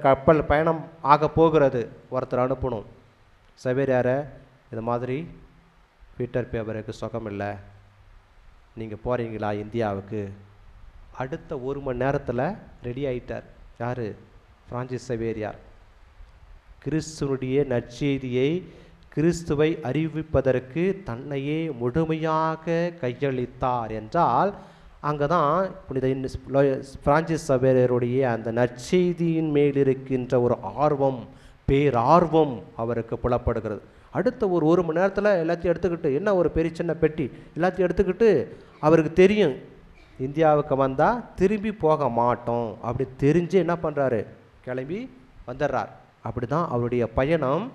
கப்பல் பயணம் ஆக போகிறது, ஒருத்தர் அனுப்பணும். சவேரியாரை இது மாதிரி பீட்டர் ஃபேபருக்கு சுகம் இல்லை, நீங்கள் போகிறீங்களா இந்தியாவுக்கு? அடுத்த 1 மணி நேரத்தில் ரெடி ஆகிட்டார். யார்? பிரான்சிஸ் சவேரியார். கிறிஸ்துவனுடைய நற்செய்தியை, கிறிஸ்துவை அறிவிப்பதற்கு தன்னையே முழுமையாக கையளித்தார் என்றால், அங்கே தான் புனித பிரான்சிஸ் சவேரியாருடைய அந்த நற்செய்தியின் மேல் இருக்கின்ற ஒரு ஆர்வம், பேரார்வம் அவருக்கு புலப்படுகிறது. அடுத்த ஒரு 1 மணி நேரத்தில் எல்லாத்தையும் எடுத்துக்கிட்டு, என்ன ஒரு பெரிய சின்ன பெட்டி எல்லாத்தையும் எடுத்துக்கிட்டு, அவருக்கு தெரியும் இந்தியாவுக்கு வந்தால் திரும்பி போக மாட்டோம் அப்படி தெரிஞ்சு என்ன பண்ணுறாரு, கிளம்பி வந்துடுறார். அப்படி தான் அவருடைய பயணம்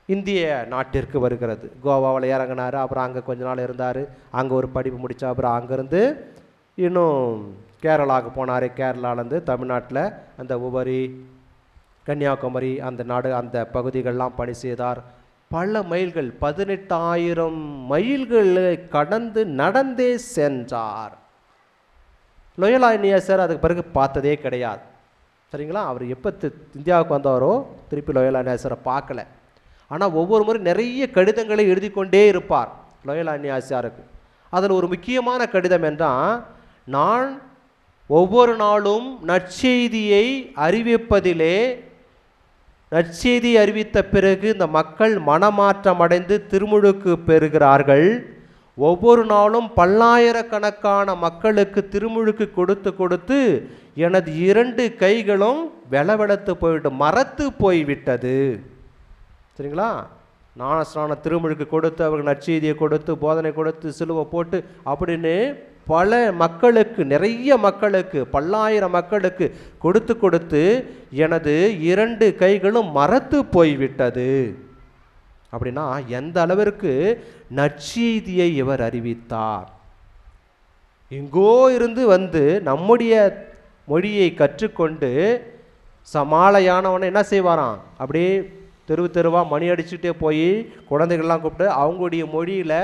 இந்திய நாட்டிற்கு வருகிறது. கோவாவில் இறங்கினார், அப்புறம் அங்கே கொஞ்ச நாள் இருந்தார், அங்கே ஒரு படிப்பு முடித்தா, அப்புறம் அங்கேருந்து இன்னும் கேரளாவுக்கு போனார். கேரளாவிலேருந்து தமிழ்நாட்டில் அந்த உபரி, கன்னியாகுமரி அந்த நாடு, அந்த பகுதிகளெலாம் பணி செய்தார். பல மைல்கள், 18,000 மைல்களை கடந்து நடந்தே சென்றார். லோயோலா இன்னாசியார் அதுக்கு பிறகு பார்த்ததே கிடையாது. சரிங்களா? அவர் எப்போ இந்தியாவுக்கு வந்தாரோ திருப்பி லோயோலா இன்னாசியாரை பார்க்கல. ஆனால் ஒவ்வொரு முறை நிறைய கடிதங்களை எழுதி கொண்டே இருப்பார் லோயோலா இன்னாசியாருக்கு. அதில் ஒரு முக்கியமான கடிதம் என்றால், நான் ஒவ்வொரு நாளும் நற்செய்தியை அறிவிப்பதிலே, நற்செய்தி அறிவித்த பிறகு இந்த மக்கள் மனமாற்றம் அடைந்து திருமுழுக்கு பெறுகிறார்கள். ஒவ்வொரு நாளும் பல்லாயிரக்கணக்கான மக்களுக்கு திருமுழுக்கு கொடுத்து கொடுத்து எனது 2 கைகளும் வெளவெளத்து போய்விட்டு மரத்து போய்விட்டது. சரிங்களா? ஞானஸ்நான திருமுழுக்கு கொடுத்து, அவர்கள் நற்செய்தியை கொடுத்து, போதனை கொடுத்து, சிலுவை போட்டு அப்படின்னு பல மக்களுக்கு, நிறைய மக்களுக்கு, பல்லாயிரம் மக்களுக்கு கொடுத்து கொடுத்து எனது 2 கைகளும் மரத்து போய்விட்டது. அப்படின்னா எந்த அளவிற்கு நற்செய்தியை இவர் அறிவித்தார். எங்கோ இருந்து வந்து நம்முடைய மொழியை கற்றுக்கொண்டு சமாளையானவனை என்ன செய்வாராம், அப்படியே தெருவு தெருவாக மணி அடிச்சுட்டே போய் குழந்தைகள்லாம் கூப்பிட்டு அவங்களுடைய மொழியில்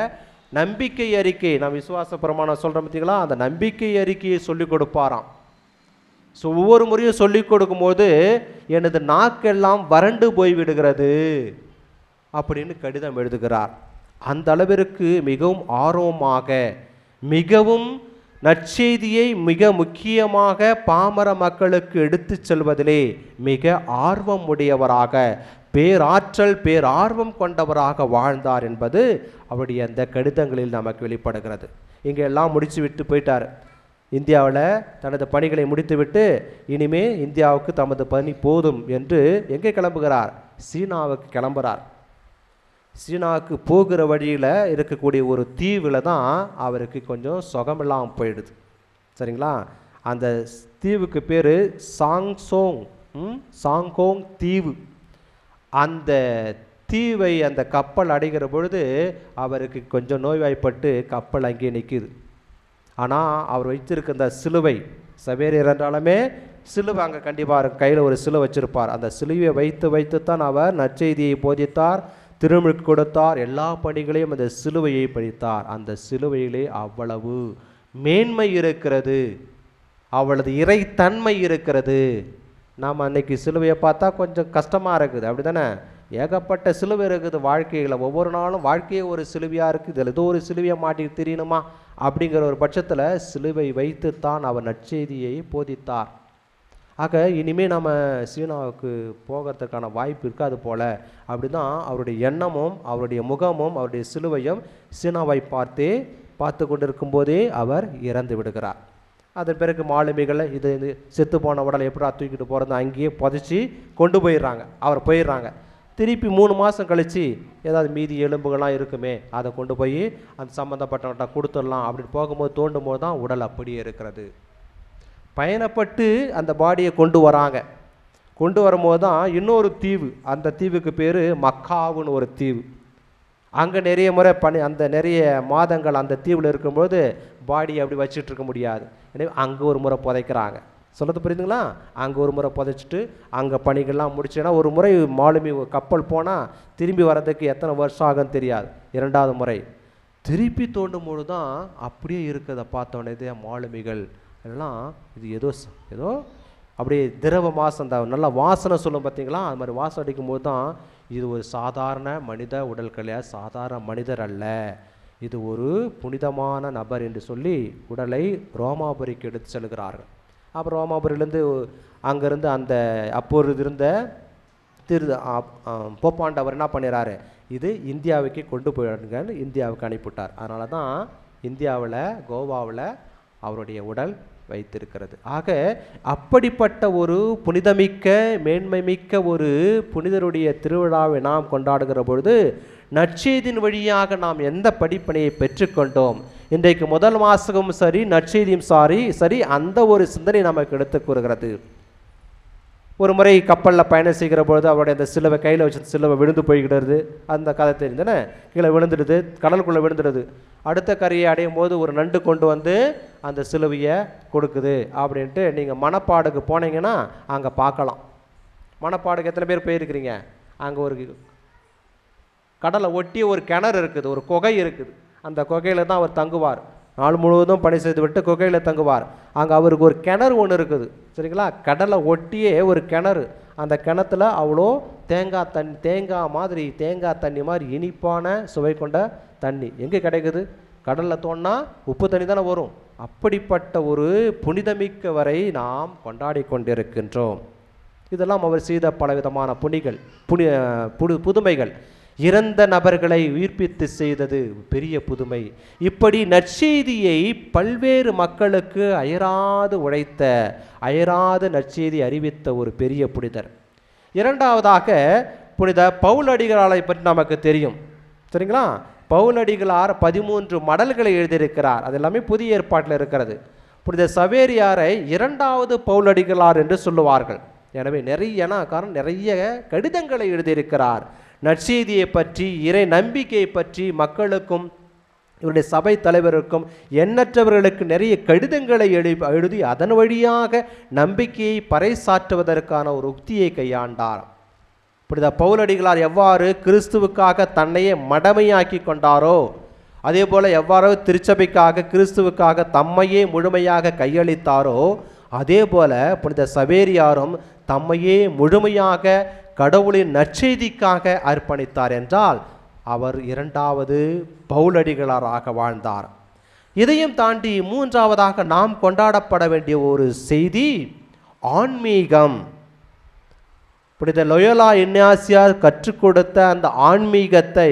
நம்பிக்கை அறிக்கை, நான் விசுவாச பிரமாணம் சொல்கிறேன் பார்த்தீங்களா, அந்த நம்பிக்கை அறிக்கையை சொல்லிக் கொடுப்பாராம். ஸோ ஒவ்வொரு முறையும் சொல்லிக் கொடுக்கும்போது எனது நாக்கெல்லாம் வறண்டு போய் விடுகிறது அப்படின்னு கடிதம் எழுதுகிறார். அந்த அளவிற்கு மிகவும் ஆர்வமாக, மிகவும் நற்செய்தியை மிக முக்கியமாக பாமர மக்களுக்கு எடுத்து செல்வதிலே மிக ஆர்வம் உடையவராக, பேராற்றல் பேரார்வம் கொண்டவராக வாழ்ந்தார் என்பது அவருடைய அந்த கடிதங்களில் நமக்கு வெளிப்படுகிறது. இங்கே எல்லாம் முடிச்சு விட்டு போயிட்டார். இந்தியாவில் தனது பணிகளை முடித்துவிட்டு இனிமே இந்தியாவுக்கு தமது பணி போதும் என்று எங்கே கிளம்புகிறார்? சீனாவுக்கு கிளம்புகிறார். சீனாவுக்கு போகிற வழியில் இருக்கக்கூடிய ஒரு தீவில் தான் அவருக்கு கொஞ்சம் சுகமில்லாமல் போயிடுது. சரிங்களா? அந்த தீவுக்கு பேர் சாங்கோங் தீவு. அந்த தீவை அந்த கப்பல் அடைகிற பொழுது அவருக்கு கொஞ்சம் நோய்வாய்ப்பட்டு கப்பல் அங்கே நிற்கிது. ஆனால் அவர் வைத்திருக்க அந்த சிலுவை, சவேரியர் என்றாலுமே சிலுவை அங்கே கண்டிப்பாக கையில் ஒரு சிலுவை வச்சிருப்பார். அந்த சிலுவையை வைத்து தான் அவர் நற்செய்தியை போதித்தார், திருமுழுக்கு கொடுத்தார், எல்லா பணிகளையும் அந்த சிலுவையை படித்தார். அந்த சிலுவையிலே அவ்வளவு மேன்மை இருக்கிறது, அவ்வளவு இறைத்தன்மை இருக்கிறது. நாம் அன்னைக்கு சிலுவையை பார்த்தா கொஞ்சம் கஷ்டமாக இருக்குது, அப்படி தானே? ஏகப்பட்ட சிலுவை இருக்குது வாழ்க்கையில். ஒவ்வொரு நாளும் வாழ்க்கையே ஒரு சிலுவையாக இருக்குது, இதில் ஏதோ ஒரு சிலுவையை மாட்டி தெரியணுமா அப்படிங்கிற ஒரு பட்சத்தில் சிலுவை வைத்துத்தான் அவர் நற்செய்தியை போதித்தார். ஆக இனிமேல் நம்ம சீனாவுக்கு போகிறதுக்கான வாய்ப்பு இருக்காது போல். அப்படி தான் அவருடைய எண்ணமும் அவருடைய முகமும் அவருடைய சிலுவையும் சீனாவை பார்த்து கொண்டிருக்கும் போதே அவர் இறந்து விடுகிறார். அதன் பிறகு மாலுமிகளை இது செத்து போன உடலை எப்படா தூக்கிட்டு போகிறது, அங்கேயே புதைச்சி கொண்டு போயிடுறாங்க. அவர் போயிடுறாங்க. திருப்பி 3 மாதம் கழித்து ஏதாவது மீதி எலும்புகள்லாம் இருக்குமே அதை கொண்டு போய் அந்த சம்மந்தப்பட்டவர்கிட்ட கொடுத்துடலாம் அப்படின்னு போகும்போது தோண்டும் போது தான் உடல் அப்படியே இருக்கிறது. பயணப்பட்டு அந்த பாடியை கொண்டு வராங்க. கொண்டு வரும்போது தான் இன்னொரு தீவு, அந்த தீவுக்கு பேர் மக்காவுன்னு ஒரு தீவு. அங்கே நிறைய முறை அந்த நிறைய மாதங்கள் அந்த தீவில் இருக்கும்போது பாடியை அப்படி வச்சுட்டு இருக்க முடியாது. எனவே அங்கே ஒரு முறை புதைக்கிறாங்க. சொல்கிறது புரியுதுங்களா? அங்கே ஒரு முறை புதைச்சிட்டு அங்கே பணிகள்லாம் முடிச்சுன்னா, ஒரு முறை மாலுமி கப்பல் போனால் திரும்பி வர்றதுக்கு எத்தனை வருஷம் ஆகுன்னு தெரியாது. 2வது முறை திருப்பி தோண்டும் போது தான் அப்படியே இருக்கிறத பார்த்தோன்னே இதே மாலுமிகள் எல்லாம் இது ஏதோ அப்படியே திரவ மாசம், அந்த நல்ல வாசனை சொல்லும் பார்த்தீங்களா, அது மாதிரி வாசம் அடிக்கும்போது தான் இது ஒரு சாதாரண மனித உடல் கிடையாது, சாதாரண மனிதர் அல்ல, இது ஒரு புனிதமான நபர் என்று சொல்லி உடலை ரோமாபுரிக்கு எடுத்து செல்கிறார்கள். அப்புறம் ரோமாபுரியிலேருந்து அங்கேருந்து அந்த அப்போது இருந்த போப்பாண்டவர் என்ன பண்ணிடுறாரு, இது இந்தியாவுக்கு கொண்டு போயிடுங்கன்னு இந்தியாவுக்கு அனுப்பிவிட்டார். அதனால தான் இந்தியாவில் கோவாவில் அவருடைய உடல் வைத்திருக்கிறது. ஆக அப்படிப்பட்ட ஒரு புனிதமிக்க மேன்மைமிக்க ஒரு புனிதருடைய திருவிழாவை நாம் கொண்டாடுகிற பொழுது நற்செய்தியின் வழியாக நாம் எந்த படிப்பினையை பெற்றுக்கொண்டோம், இன்றைக்கு முதல் வாசகமும் சரி நற்செய்தியும் சரி அந்த ஒரு சிந்தனை நமக்கு எடுத்து கூறுகிறது. ஒரு முறை கப்பலில் பயணம் செய்கிற பொழுது அவருடைய அந்த சிலுவை கையில் வச்சு சிலுவை விழுந்து போய்கிடுறது, அந்த கதை தெரிஞ்சுதானே, கீழே விழுந்துடுது, கடலுக்குள்ளே விழுந்துடுது. அடுத்த கரையை அடையும் போது ஒரு நண்டு கொண்டு வந்து அந்த சிலுவையை கொடுக்குது அப்படின்ட்டு நீங்கள் மணப்பாடுக்கு போனீங்கன்னா அங்கே பார்க்கலாம். மணப்பாடுக்கு எத்தனை பேர் போயிருக்கிறீங்க? அங்கே ஒரு கடலை ஒட்டி ஒரு கிணறு இருக்குது, ஒரு குகை இருக்குது. அந்த குகையில் தான் அவர் தங்குவார். நாள் முழுவதும் பணி செய்து விட்டு குகையில் தங்குவார். அங்கே அவருக்கு ஒரு கிணறு ஒன்று இருக்குது, சரிங்களா? கடலை ஒட்டியே ஒரு கிணறு. அந்த கிணத்துல அவ்வளோ தேங்காய் தண்ணி மாதிரி இனிப்பான சுவை கொண்ட தண்ணி எங்கே கிடைக்குது? கடலில் தோண்டினா உப்பு தண்ணி தானே வரும். அப்படிப்பட்ட ஒரு புனிதமிக்கவரை நாம் கொண்டாடி கொண்டிருக்கின்றோம். இதெல்லாம் அவர் செய்த பலவிதமான புதுமைகள். இறந்த நபர்களை உயிர்ப்பித்து செய்தது பெரிய புதுமை. இப்படி நற்செய்தியை பல்வேறு மக்களுக்கு அயராது உழைத்த, அயராது நற்செய்தி அறிவித்த ஒரு பெரிய புனிதர். இரண்டாவதாக புனித பவுல் அடிகளாரை பற்றி நமக்கு தெரியும், சரிங்களா? பவுலடிகளார் 13 மடல்களை எழுதியிருக்கிறார். அது எல்லாமே புதிய ஏற்பாட்டில் இருக்கிறது. புனித சவேரியாரை 2வது பவுலடிகளார் என்று சொல்லுவார்கள். எனவே நிறைய கடிதங்களை எழுதியிருக்கிறார். நற்செய்தியை பற்றி, இறை நம்பிக்கையை பற்றி மக்களுக்கும் இவருடைய சபை தலைவருக்கும் எண்ணற்றவர்களுக்கு நிறைய கடிதங்களை எழுதி அதன் வழியாக நம்பிக்கையை பறைசாற்றுவதற்கான ஒரு உக்தியை கையாண்டார். புனித பவுலடிகளார் எவ்வாறு கிறிஸ்துவுக்காக தன்னையே மடமையாக்கி கொண்டாரோ, அதே போல் எவ்வாறு திருச்சபைக்காக கிறிஸ்துவுக்காக தம்மையே முழுமையாக கையளித்தாரோ, அதே போல புனித சவேரியாரும் தம்மையே முழுமையாக கடவுளின் நற்செய்திக்காக அர்ப்பணித்தார் என்றால் அவர் 2வது பவுலடிகளாராக வாழ்ந்தார். இதையும் தாண்டி 3வதாக நாம் கொண்டாடப்பட வேண்டிய ஒரு செய்தி ஆன்மீகம். புனித லொயோலா இக்னாசியார் கற்றுக் கொடுத்த அந்த ஆன்மீகத்தை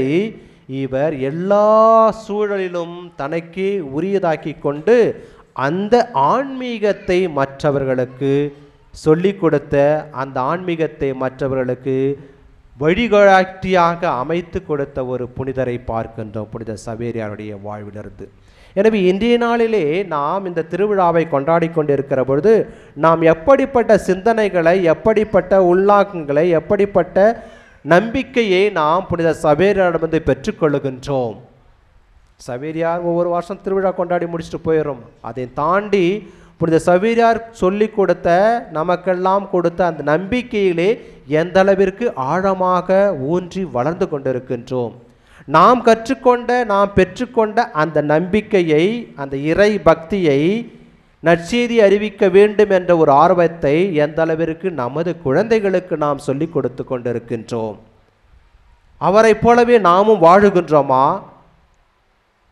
இவர் எல்லா சூழலிலும் தனக்கே உரியதாக்கி கொண்டு அந்த ஆன்மீகத்தை மற்றவர்களுக்கு சொல்லிக் கொடுத்த, அந்த ஆன்மீகத்தை மற்றவர்களுக்கு வழிகாட்டியாக அமைத்து கொடுத்த ஒரு புனிதரை பார்க்கின்றோம் புனித சவேரியாருடைய வாழ்விலிருந்து. எனவே இன்றைய நாளிலே நாம் இந்த திருவிழாவை கொண்டாடி கொண்டிருக்கிற பொழுது நாம் எப்படிப்பட்ட சிந்தனைகளை, எப்படிப்பட்ட உள்நாக்கங்களை, எப்படிப்பட்ட நம்பிக்கையை நாம் புனித சவேரியாரிடமிருந்து பெற்றுக்கொள்ளுகின்றோம். சவேரியார் ஒவ்வொரு வருஷம் திருவிழா கொண்டாடி முடிச்சுட்டு போயிடும். அதை தாண்டி புனித சவேரியார் சொல்லி கொடுத்த, நமக்கெல்லாம் கொடுத்த அந்த நம்பிக்கையிலே எந்த அளவிற்கு ஆழமாக ஊன்றி வளர்ந்து கொண்டிருக்கின்றோம். நாம் கற்றுக்கொண்ட, நாம் பெற்றுக்கொண்ட அந்த நம்பிக்கையை, அந்த இறை பக்தியை, நற்செய்தி அறிவிக்க வேண்டும் என்ற ஒரு ஆர்வத்தை எந்த அளவிற்கு நமது குழந்தைகளுக்கு நாம் சொல்லிக் கொடுத்து கொண்டிருக்கின்றோம். அவரை போலவே நாமும் வாழுகின்றோமா,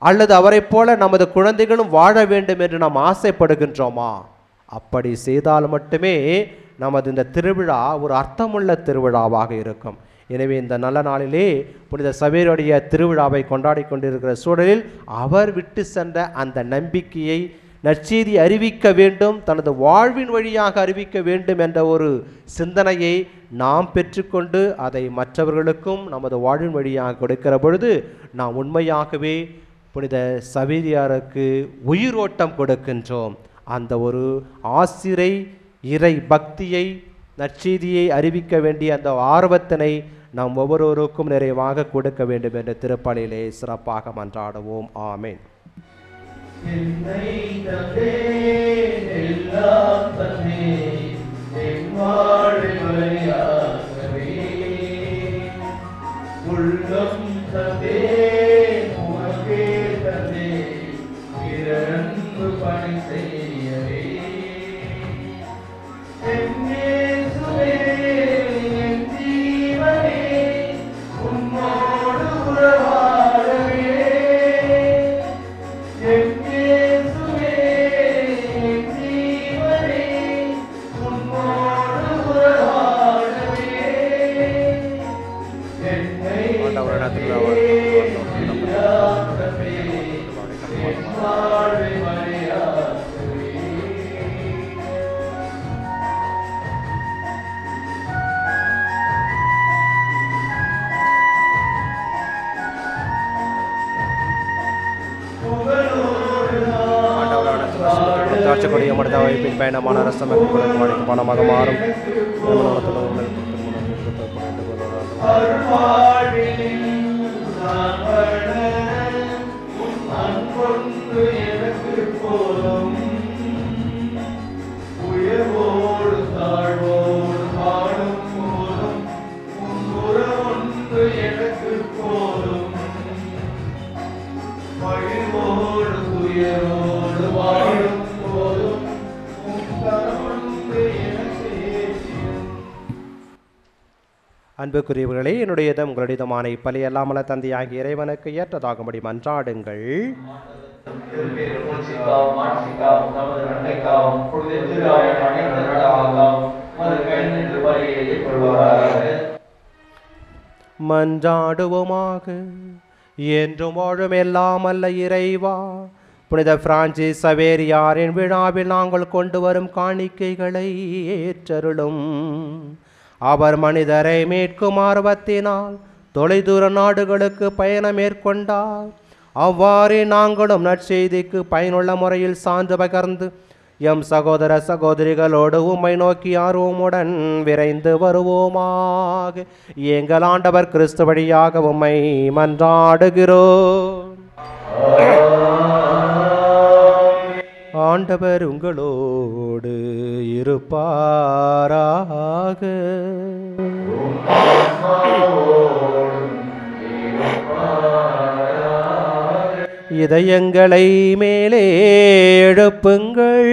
அல்லது அவரை போல நமது குழந்தைகளும் வாழ வேண்டும் என்று நாம் ஆசைப்படுகின்றோமா? அப்படி செய்தால் மட்டுமே நமது இந்த திருவிழா ஒரு அர்த்தமுள்ள திருவிழாவாக இருக்கும். எனவே இந்த நல்ல நாளிலே புனித சவேரியுடைய திருவிழாவை கொண்டாடி கொண்டிருக்கிற சூழலில் அவர் விட்டு சென்ற அந்த நம்பிக்கையை, நற்செய்தி அறிவிக்க வேண்டும், தனது வாழ்வின் வழியாக அறிவிக்க வேண்டும் என்ற ஒரு சிந்தனையை நாம் பெற்றுக்கொண்டு அதை மற்றவர்களுக்கும் நமது வாழ்வின் வழியாக கொடுக்கிற பொழுது நாம் உண்மையாகவே புனித சவேரியாருக்கு உயிரோட்டம் கொடுக்கின்றோம். அந்த ஒரு ஆசிரை, இறை பக்தியை, நற்செய்தியை அறிவிக்க வேண்டிய அந்த ஆர்வத்தினை நாம் ஒவ்வொருவருக்கும் நிறைவாக கொடுக்க வேண்டும் என்ற திருப்பலியிலே சிறப்பாக மன்றாடுவோம். ஆமென். தாட்சக்கூடிய மனிதாவை பின் பயணமான ரசமக்கு பணமாக மாறும். அன்புக்குரியவர்களே, என்னுடையதும் உங்களுடையதுமான இப்பலி எல்லாமல தந்தையாகிய இறைவனுக்கு ஏற்றதாகும்படி மன்றாடுங்கள். மன்றாடுவோமாக. என்றும் வாழும் எல்லாம் அல்ல இறைவா, புனித பிரான்சிஸ் சவேரியாரின் விழாவில் நாங்கள் கொண்டு வரும் காணிக்கைகளை ஏற்றருளும். அவர் மனிதரை மீட்கும் ஆர்வத்தினால் தொலைதூர நாடுகளுக்கு பயணம் மேற்கொண்டார். அவ்வாறே நாங்களும் நற்செய்திக்கு பயனுள்ள முறையில் சான்று பகர்ந்து எம் சகோதர சகோதரிகளோடு உம்மை நோக்கி ஆர்வமுடன் விரைந்து வருவோமாக. எங்கள் ஆண்டவர் கிறிஸ்து வழியாக உம்மை மன்றாடுகிறோம். ஆண்டவர் உங்களோடு இருப்பாராக. இதயங்களை மேலே எழுப்புங்கள்.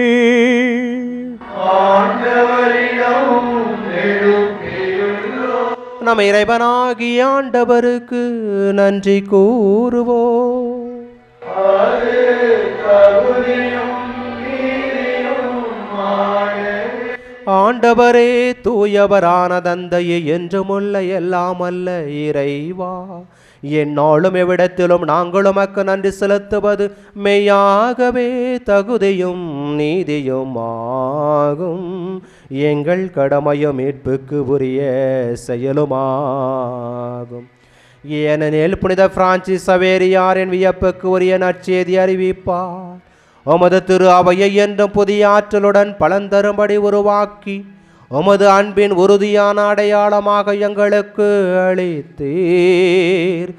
நம் இறைவனாகிய ஆண்டவருக்கு நன்றி கூறுவோம். ஆண்டவரே தூயவரான தந்தையே, என்றுமுள்ள எல்லாம் அல்ல இறைவா, எந்நாளும் எவ்விடத்திலும் நாங்கள் உமக்கு நன்றி செலுத்துவது மெய்யாகவே தகுதியும் நீதியும் ஆகும். எங்கள் கடமையும் மீட்புக்கு உரிய செயலுமாகும். ஏனெனில் புனித பிரான்சிஸ் சவேரியாரின் வியப்புக்கு உரிய நற்செய்தி அறிவிப்பார். உமது திரு அவையை என்றும் புதிய ஆற்றலுடன் பலந்தரும்படி உருவாக்கி உமது அன்பின் உறுதியான அடையாளமாக எங்களுக்கு அளித்தீர்.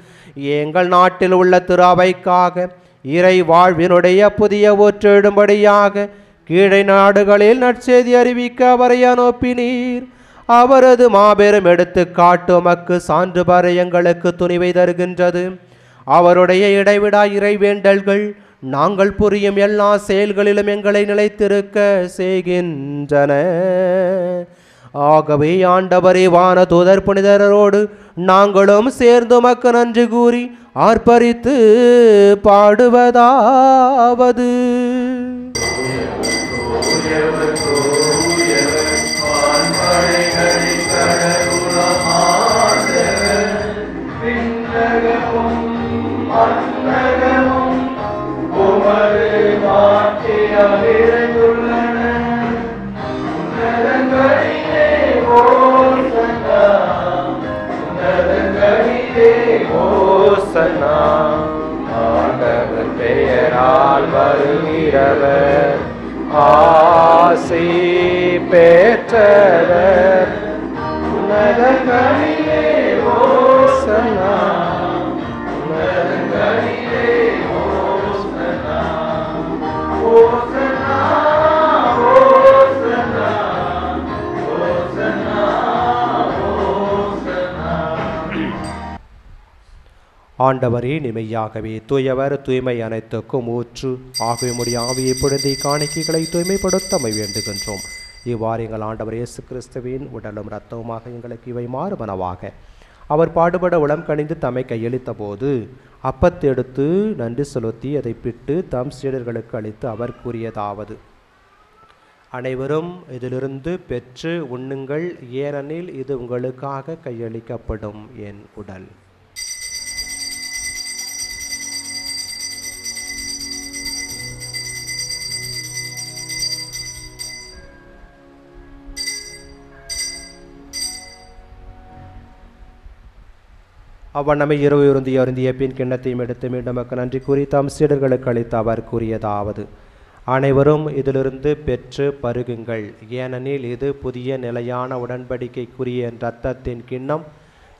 எங்கள் நாட்டில் உள்ள திரு அவைக்காக இறை வாழ்வினுடைய புதிய ஊற்றெடும்படியாக கீழே நாடுகளில் நற்செய்தி அறிவிக்க அவரை அனுப்பினீர். அவரது மாபெரும் எடுத்துக்காட்டு உமக்கு சான்று பெற எங்களுக்கு துணிவை தருகின்றது. அவருடைய இடைவிடா இறைவேண்டல்கள் நாங்கள் புரியும் எல்லா செயல்களிலும் எங்களை நிலைத்திருக்க செய்கின்றன. ஆகவே ஆண்டவரே, வான தூதர் புனிதரோடு நாங்களும் சேர்ந்து உமக்கு நன்றி கூறி ஆர்ப்பரித்து பாடுவதாவது: ஆண்டவர் பெயரால் வருகிறவர் ஆசி பெற்றவர். உன்னதங்களிலே ஓசன்னா, உன்னதங்களிலே ஓசன்னா, ஓசன்னா, ஓசன்னா, ஓசன்னா, ஓசன்னா. ஆண்டவரே, நிமையாகவே தூயவர், தூய்மை அனைத்துக்கும் ஊற்று ஆகவே உம்முடைய ஆவியை பொழுதை காணிக்கைகளை தூய்மைப்படுத்தமை வேண்டுகின்றோம். இவ்வாறு எங்கள் ஆண்டவர் இயேசு கிறிஸ்துவின் உடலும் இரத்தவுமாக எங்களுக்கு இவை மாறுபனவாக. அவர் பாடுபட உளம் கணிந்து தம்மை கையளித்த போது அப்பத்தை எடுத்து நன்றி செலுத்தி அதை பிட்டு தம் சீடர்களுக்கு அளித்து அவர் கூறியதாவது: அனைவரும் இதிலிருந்து பெற்று உண்ணுங்கள், ஏனெனில் இது உங்களுக்காக கையளிக்கப்படும் என் உடல். அவ்வண்ணமை இரவு அருந்திய பின் கிண்ணத்தையும் எடுத்து மீண்டும் நன்றி கூறி தம் சீடர்களுக்கு அளித்து அவர் கூறியதாவது: அனைவரும் இதிலிருந்து பெற்று பருகுங்கள், ஏனெனில் இது புதிய நிலையான உடன்படிக்கைக்குரிய இரத்தத்தின் கிண்ணம்.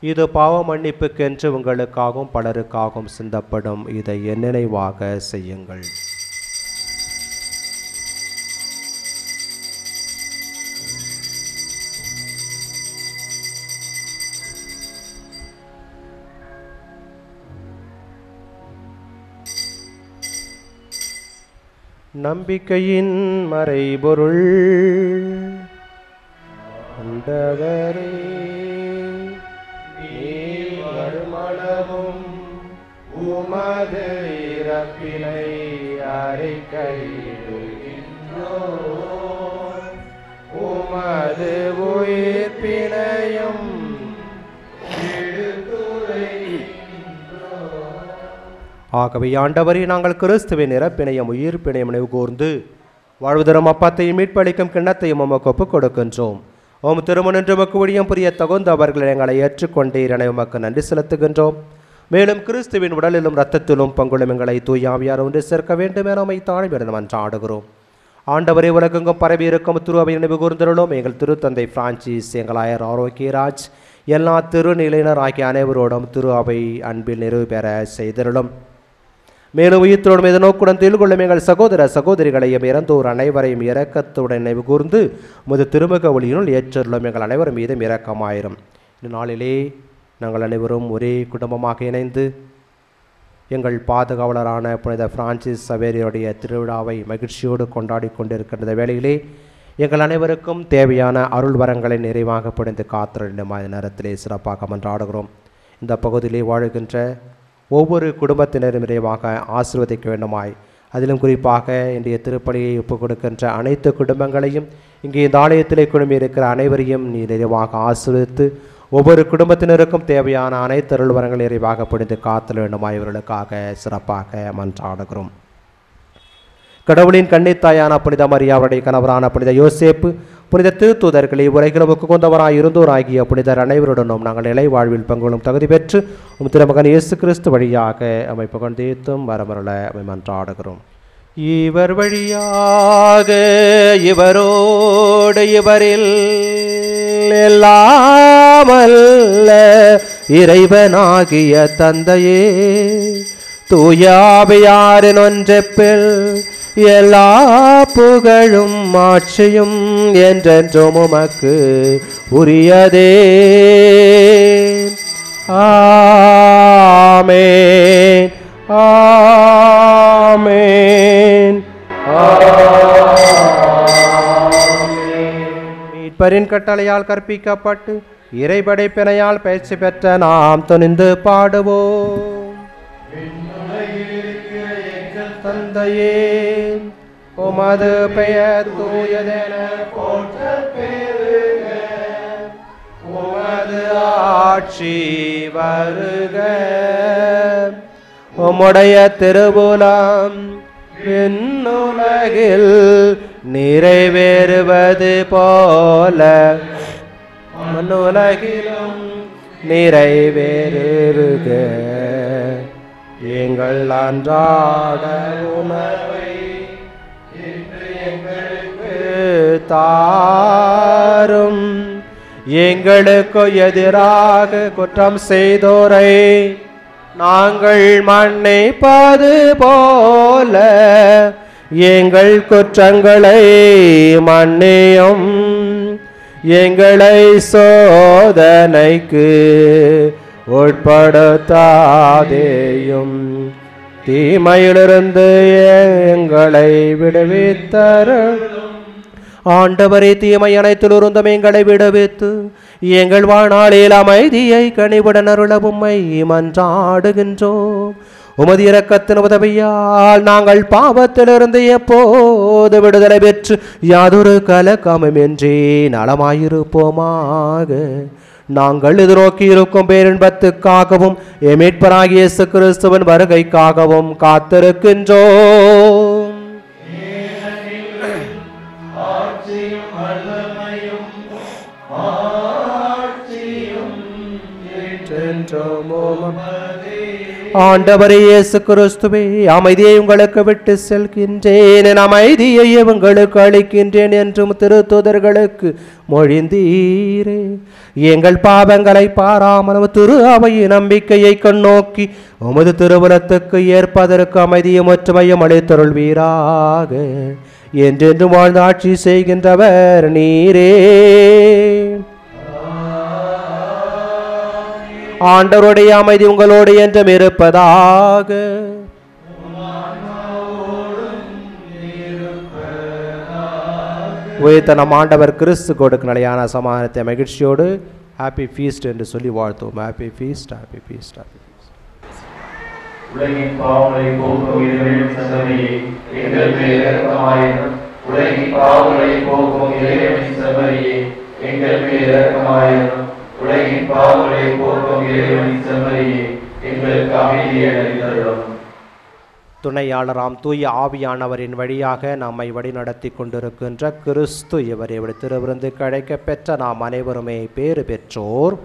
இது பாவ மன்னிப்புக்கென்று உங்களுக்காகவும் பலருக்காகவும் சிந்தப்படும். இதை என் நினைவாக செய்யுங்கள். நம்பிக்கையின் மறைபொருள். ஆண்டவரே, நீர் வருமளவும் உமது இறப்பினை அறிக்கையிடுகின்றோம், உமது உயிர்ப்பினையும் ஆகவே ஆண்டவரே, நாங்கள் கிறிஸ்துவின் இறப்பினையும் உயிர்ப்பினையும் நினைவு கூர்ந்து வாழ்வு தரும் அப்பத்தையும் மீட்பளிக்கும் கிண்ணத்தையும் உமக்கு ஒப்புக் கொடுக்கின்றோம். திருமணம் உமக்கு ஊழியம் புரிய தகுந்தவர்கள் எங்களை ஏற்றுக்கொண்டீர் என உமக்கு நன்றி செலுத்துகின்றோம். மேலும் கிறிஸ்துவின் உடலிலும் இரத்தத்திலும் பங்குளும் எங்களை தூயாவியார் ஒன்று சேர்க்க வேண்டும் என உம்மை தாழ்மையுடன் மன்றாடுகிறோம். ஆண்டவரை உலகெங்கும் பரவி இருக்கும் திரு அவை நினைவு கூர்ந்தருளும். எங்கள் திருத்தந்தை பிரான்சிஸ், எங்கள் ஆயர் ஆரோக்கியராஜ், எல்லா திருநிலையினர் ஆகிய அனைவரோடும் திரு அவை அன்பில் நிறைவு பெற செய்தருளும். மேலும் உயிர்த்தோடும் மீது நோக்குடன் தொழில் கொள்ளும் எங்கள் சகோதர சகோதரிகளையும் இறந்தோர் அனைவரையும் இரக்கத்துடன் நினைவு கூர்ந்து முது திருமுக ஒளியினுள் ஏற்றருளும். எங்கள் அனைவரும் மீதும் இரக்கமாயிரும். இந்நாளிலே நாங்கள் அனைவரும் ஒரே குடும்பமாக இணைந்து எங்கள் பாதுகாவலரான புனித பிரான்சிஸ் சவேரியுடைய திருவிழாவை மகிழ்ச்சியோடு கொண்டாடி கொண்டிருக்கின்ற வேளையிலே எங்கள் அனைவருக்கும் தேவையான அருள் வரங்களை நிறைவாக பிடிந்து காத்திருந்தமாய் நேரத்திலே சிறப்பாக மன்றாடுகிறோம். இந்த பகுதியிலே வாழுகின்ற ஒவ்வொரு குடும்பத்தினரும் நிறைவாக ஆசீர்வதிக்க வேண்டுமாய், அதிலும் குறிப்பாக இன்றைய திருப்பலியை ஒப்புக் கொடுக்கின்ற அனைத்து குடும்பங்களையும், இங்கே இந்த ஆலயத்திலே குழுமி இருக்கிற அனைவரையும் நீ நிறைவாக ஆசீர்வதித்து ஒவ்வொரு குடும்பத்தினருக்கும் தேவையான அனைத்து அருள் வரங்கள் நிறைவாக பிடித்து காத்தல் வேண்டுமாய் இவர்களுக்காக சிறப்பாக மன்றாடுகிறோம். கடவுளின் கன்னித்தாயான புனித மரியா, அவருடைய கணவரான புனித யோசேப்பு, புனித திருத்தூதர்களை உரைகளுக்கு கொண்டவராய் இருந்தோராகிய புனிதர் அனைவருடனும் நாங்கள் நிலை வாழ்வில் பங்குகளும் தகுதி பெற்று திருமகன் இயேசு கிறிஸ்து வழியாக அமைப்பு கொண்டேத்தும் வரமருள மன்றாடுகிறோம். இவர் வழியாக இவரோடு இவரில் எல்லாமல்ல இறைவனாகிய தந்தையே, தூயாவியாரின் ஒன்றெப்பில் எல்லா புகழும் ஆட்சியும் என்றென்றும் உமக்கு உரியதே. ஆமென், ஆமென், மீட்பரின் கட்டளையால் கற்பிக்கப்பட்டு இறைபடைப்பினையால் பயிற்சி பெற்ற நாம் துணிந்து பாடுவோம். தந்தையே, உமது பெயர் தூயதென போற்றப் பெறுக, உமது ஆட்சி வருக, உம்முடைய திருவுளம் விண்ணுலகில் நிறைவேறுவது போல மண்ணுலகிலும் நிறைவேறுக. எங்கள் அன்றாட உணவை இன்று எங்களுக்கு தாரும். எங்களுக்கு எதிராக குற்றம் செய்தோரை நாங்கள் மன்னிப்பது போல எங்கள் குற்றங்களை மன்னியும். எங்களை சோதனைக்கு உட்படுத்தாதேயும், தீமையிலிருந்து எங்களை விடுவித்தருளும். ஆண்டவரே, தீமை அனைத்திலிருந்தும் எங்களை விடுவித்து எங்கள் வாழ்நாளில் அமைதியை கனிவுடன் அருள உம்மை மன்றாடுகின்றோம். உமது இரக்கத்தின் உதவியால் நாங்கள் பாவத்திலிருந்து எப்போது விடுதலை பெற்று யாதொரு கலக்கமின்றி நலமாயிருப்போமாக. நாங்கள் எதிர்நோக்கி இருக்கும் பேரின்பத்துக்காகவும் மீட்பராகிய இயேசு கிறிஸ்துவின் வருகைக்காகவும் காத்திருக்கின்றோம். ஆண்டவரே இயேசு கிறிஸ்துவே, அமைதியை உங்களுக்கு விட்டு செல்கின்றேன், என் அமைதியை உங்களுக்கு அளிக்கின்றேன் என்றும் திருத்தூதர்களுக்கு மொழிந்தீரே. எங்கள் பாவங்களை பாராமல் திரு அவையின் நம்பிக்கையை கண்ணோக்கி உமது திருவுலத்துக்கு ஏற்பதற்கு அமைதியும் ஒற்றுமையும் அளித்தருள்வீராக. என்றென்றும் வாழ்ந்து ஆட்சி செய்கின்றவர் நீரே. ஆண்டவருடைய அமைதி உங்களோடு என்றும் இருப்பதாக. உயிர்த்த நம் ஆண்டவர் கிறிஸ்து கொடுக்கும் நிலையான சமாதானத்தை மகிழ்ச்சியோடு ஹாப்பி ஃபீஸ்ட் என்று சொல்லி வாழ்த்துவோம். Happy feast, happy feast, happy feast. உலகின் பாவங்களை போக்கும் இறைவனின் சன்னதியே, எங்கள் மேல் இரக்கமாயிரும். உலகின் பாவங்களை போக்கும் இறைவனின் சன்னதியே, எங்கள் மேல் இரக்கமாயிரும். உலகின் பாவங்களை போக்கும் இறைவனின் சன்னதியே, எங்களுக்கு அமைதியை அளித்தருளும். துணையாளராம் தூய ஆவியானவரின் வழியாக நம்மை வழிநடத்தி கொண்டிருக்கின்ற கிறிஸ்து இவரை திருவிருந்து கிடைக்க பெற்ற நாம் அனைவருமே பேறு பெற்றோர்.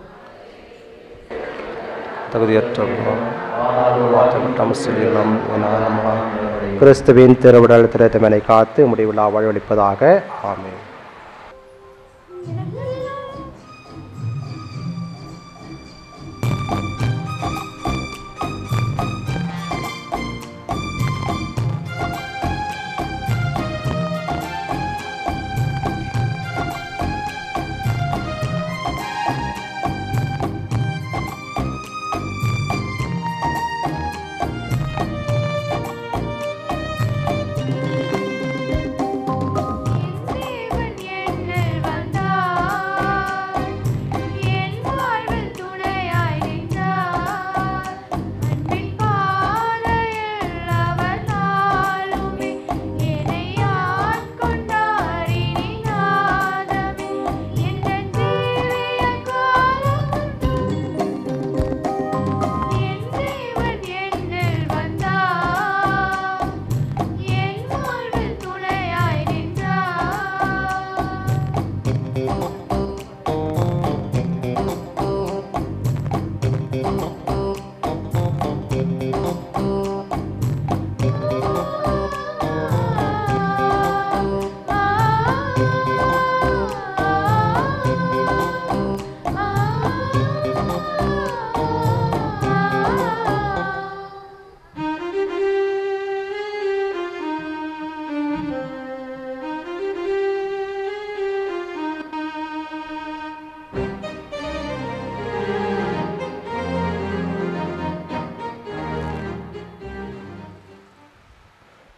கிறிஸ்துவின் திருவிடல் திரைத்தமனை காத்து முடிவிழா வழிவளிப்பதாக. ஆமென்.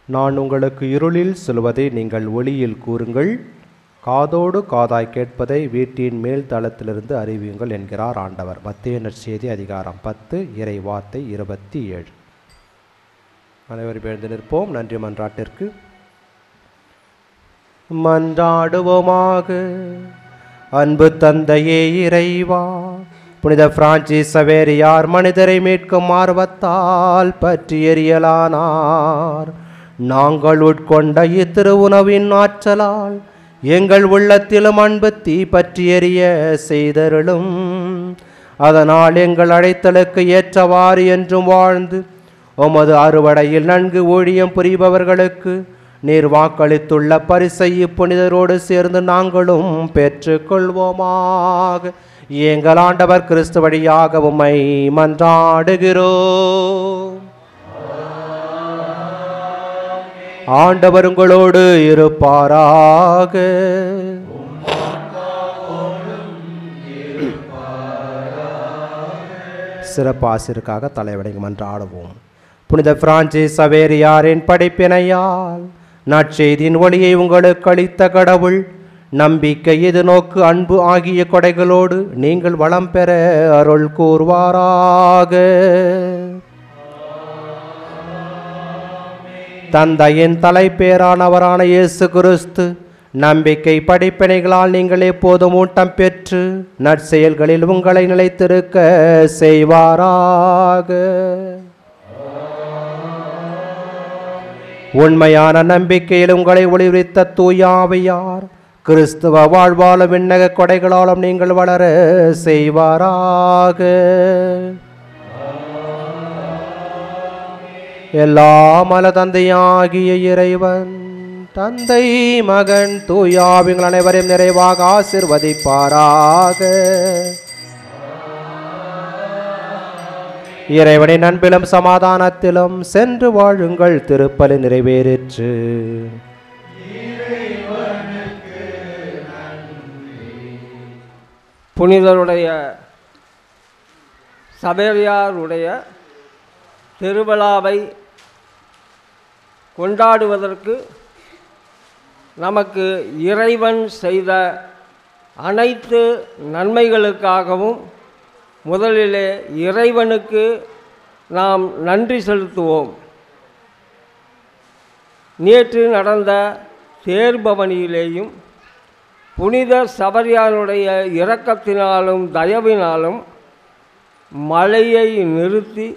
நான் உங்களுக்கு இருளில் சொல்வதை நீங்கள் ஒளியில் கூறுங்கள், காதோடு காதாய் கேட்பதை வீட்டின் மேல் தளத்திலிருந்து அறிவியுங்கள் என்கிறார் ஆண்டவர். மத்தேயு நற்செய்தி அதிகாரம் 10 இறை வார்த்தை 27. அனைவரும் எழுந்து நிற்போம். நன்றி மன்றாட்டிற்கு. மன்றாடுவோமாக. அன்பு தந்தையே இறைவா, புனித பிரான்சிஸ் சவேரியார் மனிதரை மீட்கும் ஆர்வத்தால் பற்றி எரியலானார். நாங்கள் உட்கொண்ட இத்திருவுணவின் ஆற்றலால் எங்கள் உள்ளத்திலும் அன்பு தீ பற்றி எரிய செய்தருளும். அதனால் எங்கள் அழைத்தலுக்கு ஏற்றவாறு என்றும் வாழ்ந்து உமது அறுவடையில் நன்கு ஊழியம் புரிபவர்களுக்கு நீர் வாக்களித்துள்ள பரிசை இப்புனிதரோடு சேர்ந்து நாங்களும் பெற்றுக்கொள்வோமாக. எங்கள் ஆண்டவர் கிறிஸ்து வழியாக உம்மை மன்றாடுகிறோம். ஆண்டவர் உங்களோடு இருப்பாராக. சிறப்பாசிற்காக தலைவணங்கி மன்றாடுவோம். புனித பிரான்சிஸ் சவேரியாரின் படைப்பினையால் நற்செய்தியின் ஒளியை உங்களுக்கு அளித்த கடவுள் நம்பிக்கை, எதிர்நோக்கு, அன்பு ஆகிய கொடைகளோடு நீங்கள் வளம் பெற அருள் கூர்வாராக. தந்தையின் தலைப்பேரானவரான இயேசு கிறிஸ்து நம்பிக்கை படிப்பினைகளால் நீங்கள் எப்போதும் ஊட்டம் பெற்று நற்செயல்களில் உங்களை நிலைத்திருக்க செய்வாராக. உண்மையான நம்பிக்கையில் உங்களை ஒளிவித்த தூய ஆவியார் கிறிஸ்துவ வாழ்வாலும் விண்ணக கொடைகளாலும் நீங்கள் வளர செய்வாராக. எல்லாம் அல்ல தந்தையாகிய இறைவன், தந்தை, மகன், தூய ஆவிகள் அனைவரையும் நிறைவாக ஆசீர்வதிப்பாராக. இறைவனின் அன்பிலும் சமாதானத்திலும் சென்று வாழுங்கள். திருப்பலி நிறைவேறிற்று. புனிதருடைய சவேரியாருடைய திருவிழாவை கொண்டாடுவதற்கு நமக்கு இறைவன் செய்த அனைத்து நன்மைகளுக்காகவும் முதலிலே இறைவனுக்கு நாம் நன்றி செலுத்துவோம். நேற்று நடந்த தேர்பவனியிலேயும் புனித சவேரியாருடைய இரக்கத்தினாலும் தயவினாலும் மழையை நிறுத்தி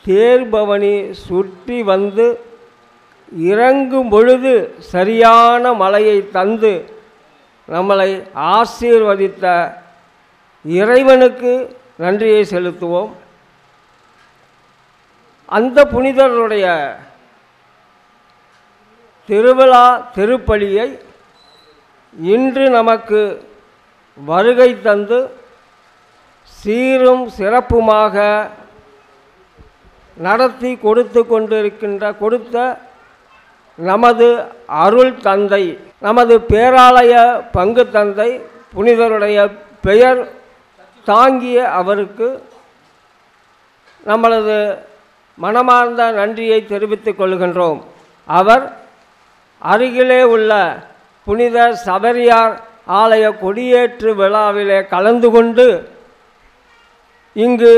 தேர்பவனி சுற்றி வந்து இறங்கும் பொழுது சரியான மழையை தந்து நம்மளை ஆசீர்வதித்த இறைவனுக்கு நன்றியை செலுத்துவோம். அந்த புனிதருடைய திருவிழா திருப்பலியை இன்று நமக்கு வருகை தந்து சீரும் சிறப்புமாக நடத்தி கொடுத்த நமது அருள் தந்தை, நமது பேராலய பங்கு தந்தை, புனிதருடைய பெயர் தாங்கிய அவருக்கு நம்மளது மனமார்ந்த நன்றியை தெரிவித்துக் கொள்கின்றோம். அவர் அருகிலே உள்ள புனித சபரியார் ஆலய கொடியேற்று விழாவிலே கலந்து கொண்டு இங்கு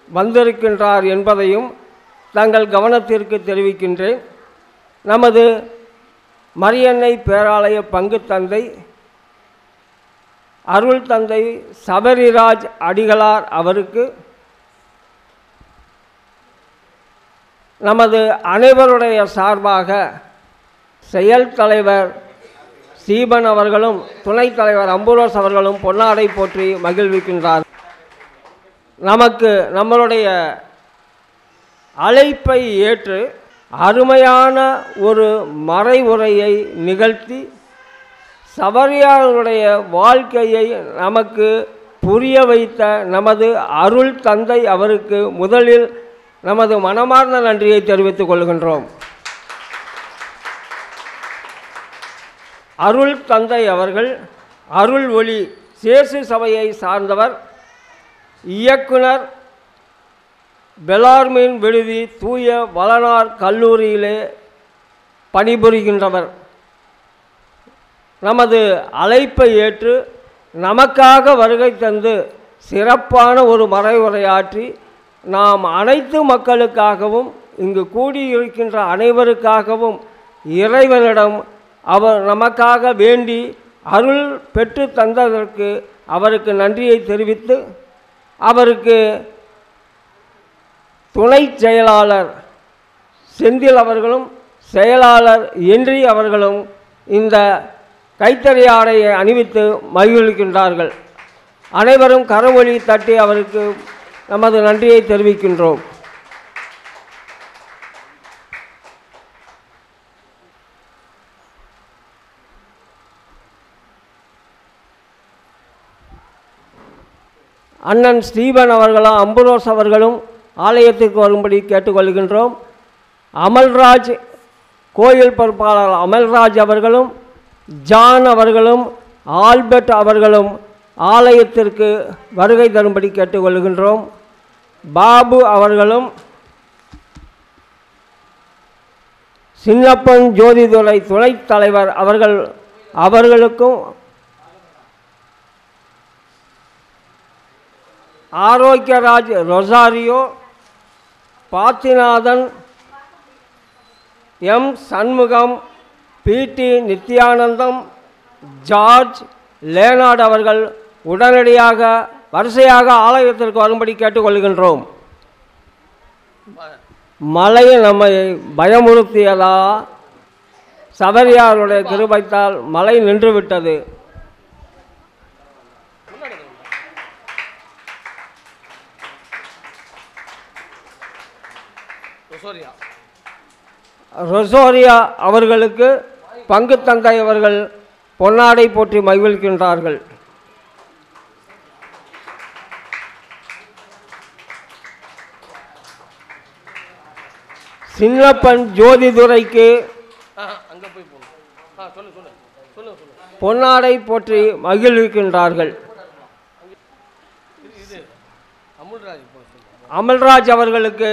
வந்திருக்கின்றார் என்பதையும் தங்கள் கவனத்திற்கு தெரிவிக்கின்றேன். நமது மரியன்னை பேராலய பங்கு தந்தை அருள் தந்தை சபரிராஜ் அடிகளார் அவருக்கு நமது அனைவருடைய சார்பாக செயல் தலைவர் சீபன் அவர்களும் துணைத் தலைவர் அம்புரோஸ் அவர்களும் பொன்னாடை போற்றி மகிழ்விக்கின்றார். நமக்கு நம்மளுடைய அழைப்பை ஏற்று அருமையான ஒரு மறைவுரையை நிகழ்த்தி சபரியாருடைய வாழ்க்கையை நமக்கு புரிய வைத்த நமது அருள் தந்தை அவருக்கு முதலில் நமது மனமார்ந்த நன்றியை தெரிவித்துக் கொள்கின்றோம். அருள் தந்தை அவர்கள் அருள் ஒளி சேசு சபையை சார்ந்தவர், இயக்குனர், பெலார்மின் விடுதி தூய வளனார் கல்லூரியிலே பணிபுரிகின்றவர். நமது அழைப்பை ஏற்று நமக்காக வருகை தந்து சிறப்பான ஒரு மறைவுரையாற்றி நாம் அனைத்து மக்களுக்காகவும் இங்கு கூடியிருக்கின்ற அனைவருக்காகவும் இறைவனிடம் அவர் நமக்காக வேண்டி அருள் பெற்று தந்ததற்கு அவருக்கு நன்றியை தெரிவித்து, அவருக்கு துணை செயலாளர் செந்தில் அவர்களும் செயலாளர் என்றி அவர்களும் இந்த கைத்தறி ஆடையை அணிவித்து மகிழ்கின்றார்கள். அனைவரும் கரவொலி தட்டி அவருக்கு நமது நன்றியை தெரிவிக்கின்றோம். அண்ணன் ஸ்டீபன் அவர்களும் அம்புரோஸ் அவர்களும் ஆலயத்துக்கு வரும்படி கேட்டுக்கொள்கின்றோம். அமல்ராஜ் கோயில் பொறுப்பாளர் அமல்ராஜ் அவர்களும் ஜான் அவர்களும் ஆல்பர்ட் அவர்களும் ஆலயத்திற்கு வருகை தரும்படி கேட்டுக்கொள்கின்றோம். பாபு அவர்களும் சின்னப்பன் ஜோதிதுரை துணைத் தலைவர் அவர்களுக்கும் ஆரோக்கியராஜ் ரொசாரியோ, பாத்திநாதன், எம் சண்முகம், பிடி நித்யானந்தம், ஜார்ஜ், லேனார்டு அவர்கள் உடனடியாக வரிசையாக ஆலயத்திற்கு வரும்படி கேட்டுக்கொள்கின்றோம். மழை நம்மை பயமுறுத்தியதா? சபரியாருடைய கிருபைத்தால் மழை நின்றுவிட்டது. ரொசோரியா அவர்களுக்கு பங்கு தந்தை அவர்கள் பொன்னாடை போற்றி மகிழ்கின்றார்கள். சின்னப்பன் ஜோதிதுரைக்கு பொன்னாடை போற்றி மகிழ்விக்கின்றார்கள். அமல்ராஜ் அவர்களுக்கு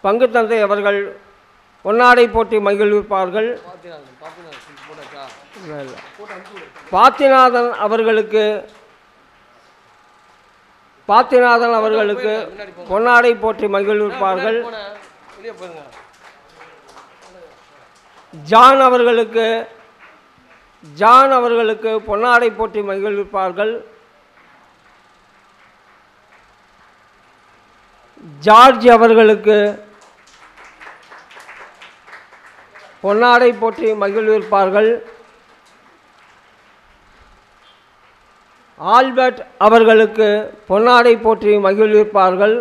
பங்கு தந்தை அவர்கள் பொன்னாடை போற்றி மகிழ்விப்பார்கள். பாத்திநாதன் அவர்களுக்கு பொன்னாடை போற்றி மகிழ்விப்பார்கள். ஜான் அவர்களுக்கு பொன்னாடை போற்றி மகிழ்விப்பார்கள். ஜார்ஜ் அவர்களுக்கு பொன்னாடை போற்றி மகிழ்விப்பார்கள். ஆல்பர்ட் அவர்களுக்கு பொன்னாடை போற்றி மகிழ்விப்பார்கள்.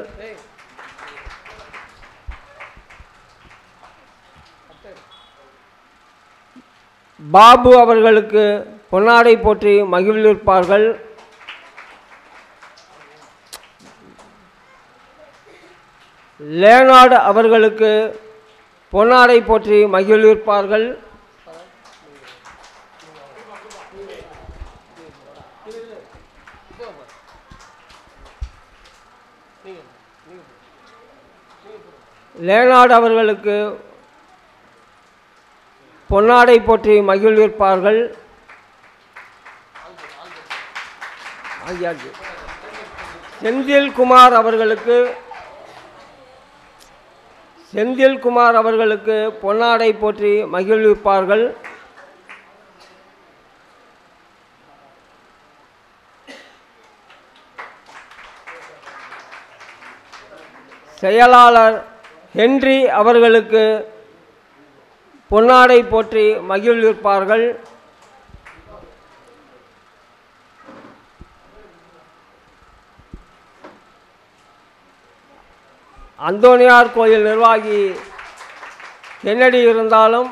பாபு அவர்களுக்கு பொன்னாடை போற்றி மகிழ்விப்பார்கள். லேனார்டு அவர்களுக்கு பொன்னாடை போற்றி மகிழ்விப்பார்கள். லேனார்டு அவர்களுக்கு பொன்னாடை போற்றி மகிழ்விப்பார்கள். செந்தில்குமார் அவர்களுக்கு பொன்னாடை போற்றி மகிழ்விப்பார்கள். செயலாளர் ஹென்றி அவர்களுக்கு பொன்னாடை போற்றி மகிழ்விப்பார்கள். அந்தோனியார் கோயில் நிர்வாகி கென்னடி இருந்தாலும்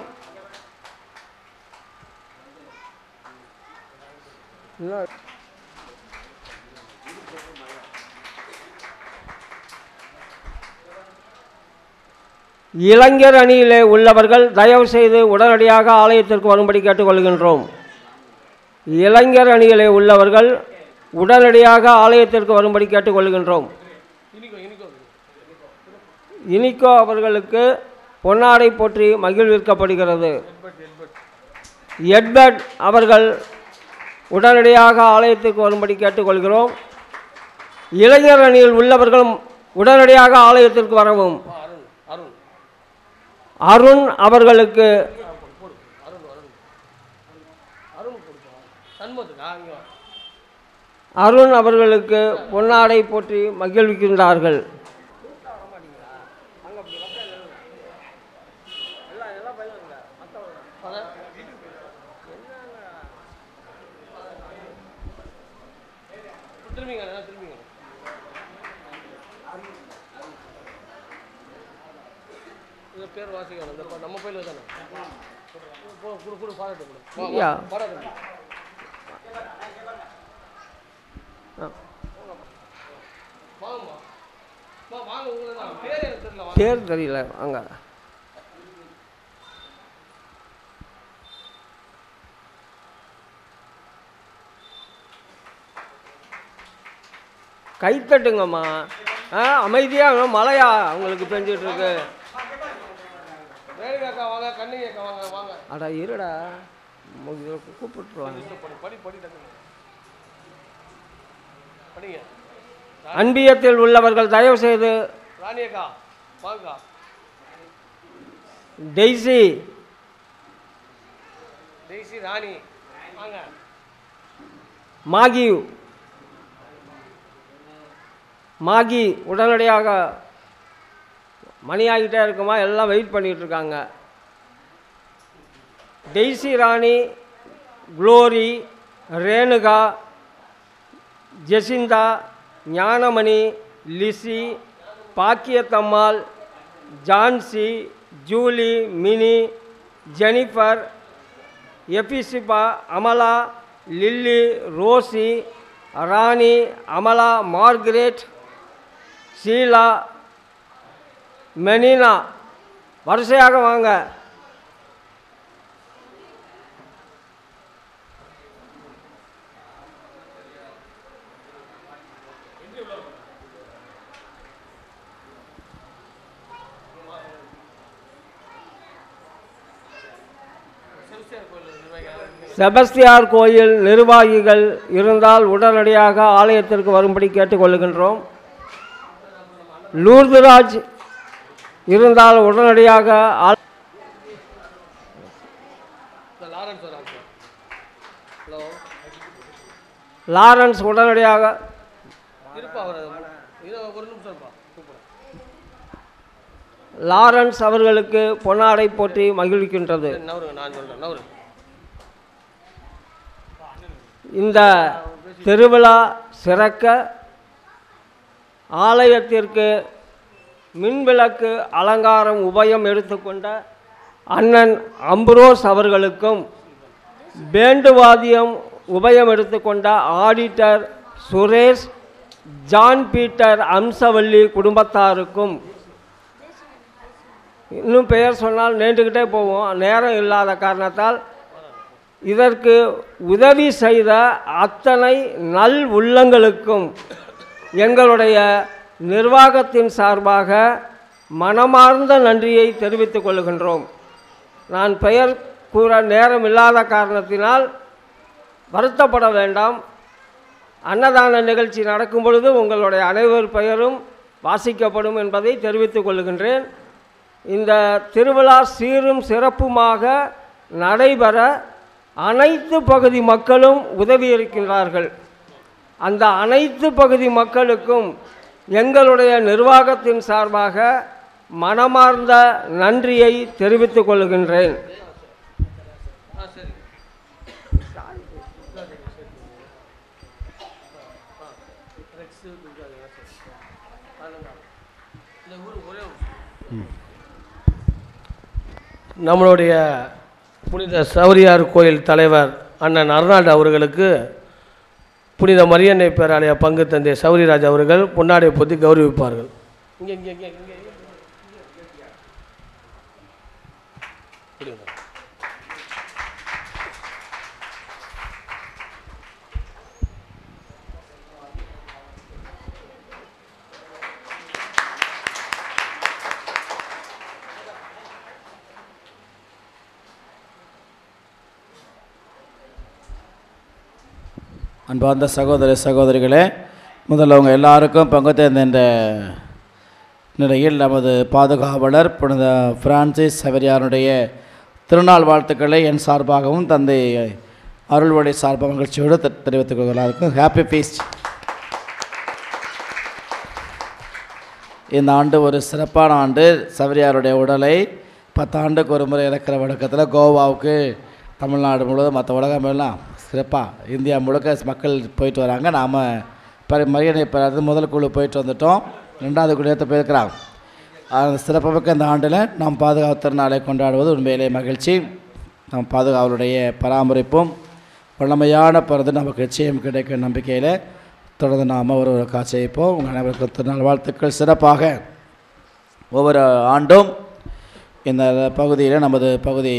இளைஞர் அணியிலே உள்ளவர்கள் தயவு செய்து உடனடியாக ஆலயத்திற்கு வரும்படி கேட்டுக்கொள்கின்றோம். இளைஞர் அணியிலே உள்ளவர்கள் உடனடியாக ஆலயத்திற்கு வரும்படி கேட்டுக்கொள்கின்றோம். இனிகோ அவர்களுக்கு பொன்னாடை போற்றி மகிழ்விக்கப்படுகிறது. எட்வர்ட் அவர்கள் உடனடியாக ஆலயத்திற்கு வரும்படி கேட்டுக்கொள்கிறோம். இளைஞர் அணியில் உள்ளவர்களும் உடனடியாக ஆலயத்திற்கு வரவும். அருண் அவர்களுக்கு பொன்னாடை போற்றி மகிழ்விக்கின்றார்கள். பேர் வாசிக்கணும். நம்ம பையில தானே குடு பாராட்டு பேர் தெரியல. அங்க கைத்தட்டுங்கம்மா. அமைதியாக மழையா உங்களுக்கு பெஞ்சிட்டு இருக்கு. அடா இருடா கூப்பிட்டுலாம். அன்பியத்தில் உள்ளவர்கள் தயவு செய்து டெய்சி ராணி மாகி உடனடியாக மணி ஆகிட்டே இருக்குமா, எல்லாம் வெயிட் பண்ணிகிட்டு இருக்காங்க. Daisy Rani, Glory, Renuka, Jacintha, Gnanamani, Lissy, Bakkiyathammal, Jhansi, Julie, Mini, Jennifer, Hephzibah, Amala, Lilly, Rosy, Rani, Amala, Margaret, Sheela, Menina வரிசையாக வாங்க. செபஸ்தியார் கோயில் நிர்வாகிகள் இருந்தால் உடனடியாக ஆலயத்திற்கு வரும்படி கேட்டுக்கொள்கின்றோம். லூர்துராஜ் இருந்தால் உடனடியாக லாரன்ஸ் உடனடியாக லாரன்ஸ் அவர்களுக்கு பொன்னாடை போற்றி மகிழ்கின்றது. இந்த திருவிழா சிறக்க ஆலயத்திற்கு மின்விளக்கு அலங்காரம் உபயம் எடுத்துக்கொண்ட அண்ணன் அம்புரோஸ் அவர்களுக்கும் பேண்டுவாதியம் உபயம் எடுத்துக்கொண்ட auditor Suresh, John Peter, Amsavalli குடும்பத்தாருக்கும், இன்னும் பெயர் சொன்னால் நீண்டுக்கிட்டே போவோம், நேரம் இல்லாத காரணத்தால், இதற்கு உதவி செய்த அத்தனை நல் உள்ளங்களுக்கும் எங்களுடைய நிர்வாகத்தின் சார்பாக மனமார்ந்த நன்றியை தெரிவித்துக் கொள்கின்றோம். நான் பெயர் கூற நேரம் இல்லாத காரணத்தினால் வருத்தப்பட வேண்டாம். அன்னதான நிகழ்ச்சி நடக்கும் பொழுது உங்களுடைய அனைவர் பெயரும் வாசிக்கப்படும் என்பதை தெரிவித்துக் கொள்கின்றேன். இந்த திருவிழா சீரும் சிறப்புமாக நடைபெற அனைத்து பகுதி மக்களும் உதவியிருக்கின்றார்கள். அந்த அனைத்து பகுதி மக்களுக்கும் எங்களுடைய நிர்வாகத்தின் சார்பாக மனமார்ந்த நன்றியை தெரிவித்துக் கொள்கின்றேன். நம்மளுடைய புனித சௌரியார் கோயில் தலைவர் அண்ணன் அர்னால்டு அவர்களுக்கு புனித மரியன்னை பேராலய பங்கு தந்தை சௌரிராஜ் அவர்கள் பொன்னாடை பொத்தி கௌரவிப்பார்கள். அன்பார்ந்த சகோதர சகோதரிகளே, முதல்ல அவங்க எல்லாருக்கும் பங்கு தந்த நிலையில் நமது பாதுகாவலர் புனித பிரான்சிஸ் சவேரியாருடைய திருநாள் வாழ்த்துக்களை என் சார்பாகவும் தந்தை அருள்வழி சார்பாக மகிழ்ச்சியோடு தெரிவித்துக் கொள்கிறார்கள். Happy feast. இந்த ஆண்டு ஒரு சிறப்பான ஆண்டு. சவேரியாருடைய உடலை 10 ஆண்டுக்கு ஒரு முறை இறக்கிற வழக்கத்தில் கோவாவுக்கு தமிழ்நாடு முழுவதும் மற்ற உலகமெல்லாம் சிறப்பாக இந்தியா முழுக்க மக்கள் போயிட்டு வராங்க. நாம் மரியனை முதல் குழு போயிட்டு வந்துட்டோம், 2வது குழு நேற்று போயிருக்கிறாங்க. அந்த சிறப்புமிக்க இந்த ஆண்டில் நாம் பாதுகாப்பு திருநாளை கொண்டாடுவது உண்மையிலே மகிழ்ச்சி. நம் பாதுகாவலுடைய பராமரிப்பும் வல்லமையான பிறகு நமக்கு நிச்சயம் கிடைக்கும் நம்பிக்கையில் தொடர்ந்து நாம் ஒரு காட்சியப்போம். உங்கள் அனைவருக்கும் திருநாள் வாழ்த்துக்கள். சிறப்பாக ஒவ்வொரு ஆண்டும் இந்த பகுதியில் நமது பகுதி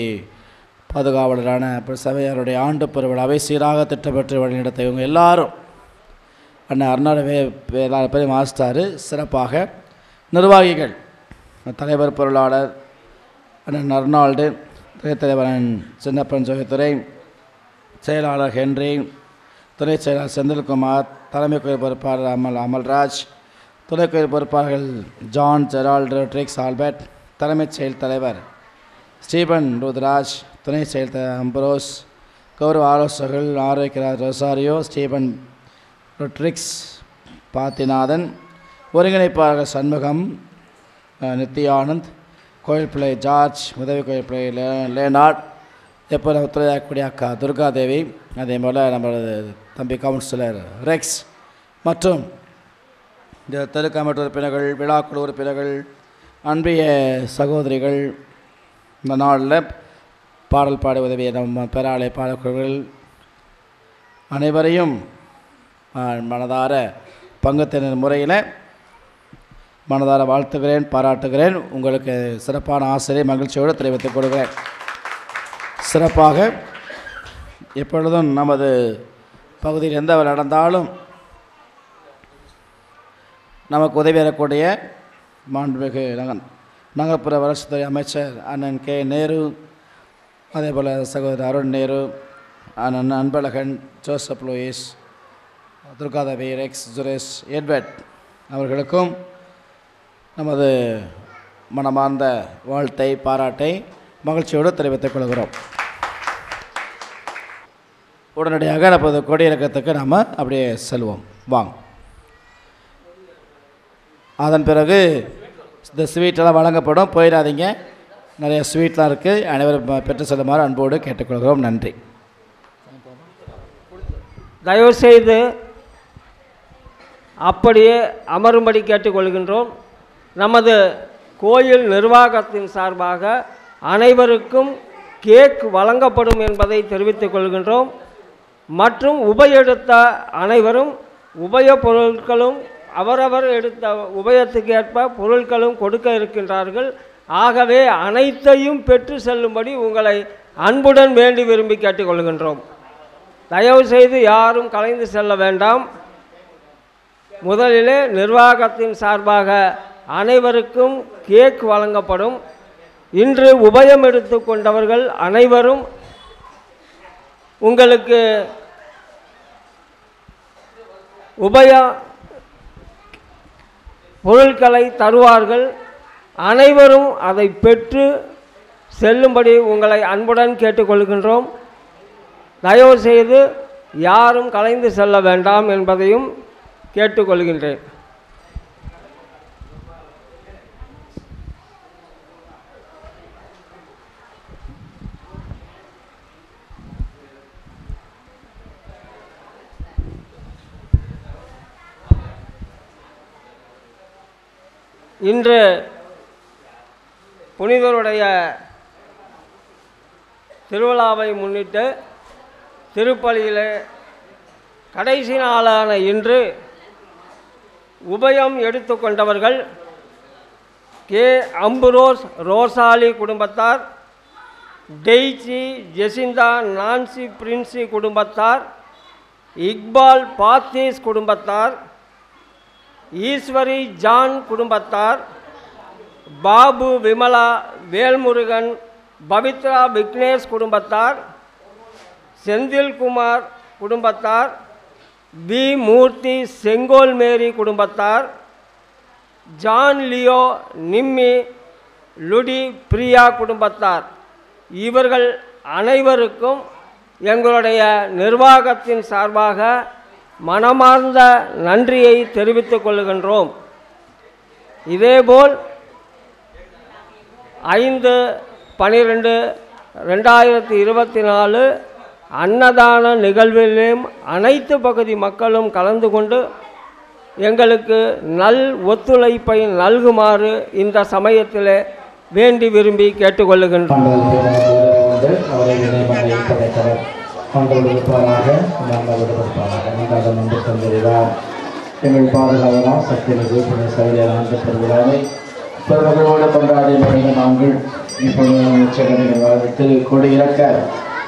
பாதுகாவலரான சபையாருடைய ஆண்டு பெருவிழாவை சீராக திட்டமிட்டு வழிநடத்த இவங்க எல்லாரும் அண்ணன் அர்னால்டு பேர் மாஸ்டார், சிறப்பாக நிர்வாகிகள், தலைவர் பொருளாளர் அண்ணன் அர்னால்டு, துணைத்தலைவர் சின்னப்பன் ஜோதித்துறை, செயலாளர் ஹென்றி, துணை செயலாளர் செந்தில்குமார், தலைமை கோயில் பொறுப்பாளர் அமல்ராஜ், துணை கோயில் பொறுப்பாளர்கள் ஜான், ஜெரால்டு, ரோட்ரிக்ஸ், ஆல்பர்ட், தலைமைச் செயல் தலைவர் ஸ்டீபன் ருத்ராஜ், துணை செயல் அம்பரோஸ், கௌரவ ஆலோசகர்கள் Arockiaraj Rosario, Stephen Rodrigues, Pathinathan, ஒருங்கிணைப்பாளர்கள் சண்முகம், நித்யானந்த், கோயில் பிள்ளை ஜார்ஜ், உதவி கோயில் பிள்ளை லேனார்ட், எப்போ ஒத்துழைக்கக்கூடிய அக்கா துர்காதேவி, அதே போல் நம்மளது தம்பி கவுன்சிலர் ரெக்ஸ் மற்றும் இந்த தெருக்கமிட்டி உறுப்பினர்கள், விழாக்குழு உறுப்பினர்கள், அன்பிய சகோதரிகள், இந்த நாளில் பாடல் பாட உதவிய நம்ம பேராலய பாடக்குழுகள் அனைவரையும் மனதார பங்குத்தினர் முறையில் மனதார வாழ்த்துகிறேன், பாராட்டுகிறேன். உங்களுக்கு சிறப்பான ஆசிரியர் மகிழ்ச்சியோடு தெரிவித்துக் கொள்கிறேன். சிறப்பாக எப்பொழுதும் நமது பகுதியில் எந்த நடந்தாலும் நமக்கு உதவி வரக்கூடிய மாண்புமிகு நகர்ப்புற வளர்ச்சித்துறை அமைச்சர் அண்ணன் கே நேரு, அதே போல் சகோதரர் அருண் நேரு, அண்ணன் Anbazhagan, Joseph Louis, Durgadevi, Rex, Suresh, Edward அவர்களுக்கும் நமது மனமார்ந்த வாழ்த்தை பாராட்டை மகிழ்ச்சியோடு தெரிவித்துக் கொள்கிறோம். உடனடியாக நமது கொடியிறக்கத்துக்கு நாம் அப்படியே செல்வோம் வாங்க. அதன் பிறகு இந்த ஸ்வீட்டெல்லாம் வழங்கப்படும், போயிடாதீங்க. நிறைய ஸ்வீட்லாம் இருக்குது. அனைவரும் பெற்று செல்லுமாறு அன்போடு கேட்டுக்கொள்கிறோம். நன்றி. தயவுசெய்து அப்படியே அமரும்படி கேட்டுக்கொள்கின்றோம். நமது கோயில் நிர்வாகத்தின் சார்பாக அனைவருக்கும் கேக் வழங்கப்படும் என்பதை தெரிவித்துக் கொள்கின்றோம். மற்றும் உபயெடுத்த அனைவரும் உபய பொருட்களும் அவரவர் எடுத்த உபயத்துக்கு ஏற்ப பொருட்களும் கொடுக்க இருக்கின்றார்கள். ஆகவே அனைத்தையும் பெற்று செல்லும்படி உங்களை அன்புடன் வேண்டி விரும்பி கேட்டுக்கொள்கின்றோம். தயவு செய்து யாரும் கலைந்து செல்ல வேண்டாம். முதலிலே நிர்வாகத்தின் சார்பாக அனைவருக்கும் கேக் வழங்கப்படும். இன்று உபயம் எடுத்து கொண்டவர்கள் அனைவரும் உங்களுக்கு உபய பொருட்களை தருவார்கள். அனைவரும் அதை பெற்று செல்லும்படி உங்களை அன்புடன் கேட்டுக்கொள்கின்றோம். தயவு செய்து யாரும் கலைந்து செல்ல வேண்டாம் என்பதையும் கேட்டுக்கொள்கின்றேன். இன்று புனிதருடைய திருவிழாவை முன்னிட்டு திருப்பலியிலே கடைசி நாளான இன்று உபயம் எடுத்துக்கொண்டவர்கள் கே. அம்புரோஸ் ரோசாலி குடும்பத்தார், டெய்சி ஜெசிந்தா நான்சி பிரின்சி குடும்பத்தார், இக்பால் பாத்தீஸ் குடும்பத்தார், ஈஸ்வரி ஜான் குடும்பத்தார், பாபு விமலா வேல்முருகன் பவித்ரா விக்னேஷ் குடும்பத்தார், செந்தில்குமார் குடும்பத்தார், பி மூர்த்தி செங்கோல் மேரி குடும்பத்தார், ஜான் லியோ நிம்மி லுடி பிரியா குடும்பத்தார், இவர்கள் அனைவருக்கும் எங்களுடைய நிர்வாகத்தின் சார்பாக மனமார்ந்த நன்றியை தெரிவித்துக் கொள்கின்றோம். இதேபோல் 5/12/2024 அன்னதான நிகழ்விலும் அனைத்து பகுதி மக்களும் கலந்து கொண்டு எங்களுக்கு நல் ஒத்துழைப்பை நல்குமாறு இந்த சமயத்தில் வேண்டி விரும்பி கேட்டுக்கொள்ளுகின்றோம். எங்கள் பாதுகாவலாம் சக்தியிலிருந்து சரியான பெறுகிறாரை பெருமகளோடு கொண்டாடி வருகிற நாங்கள் இப்பொழுது கொடி இறக்க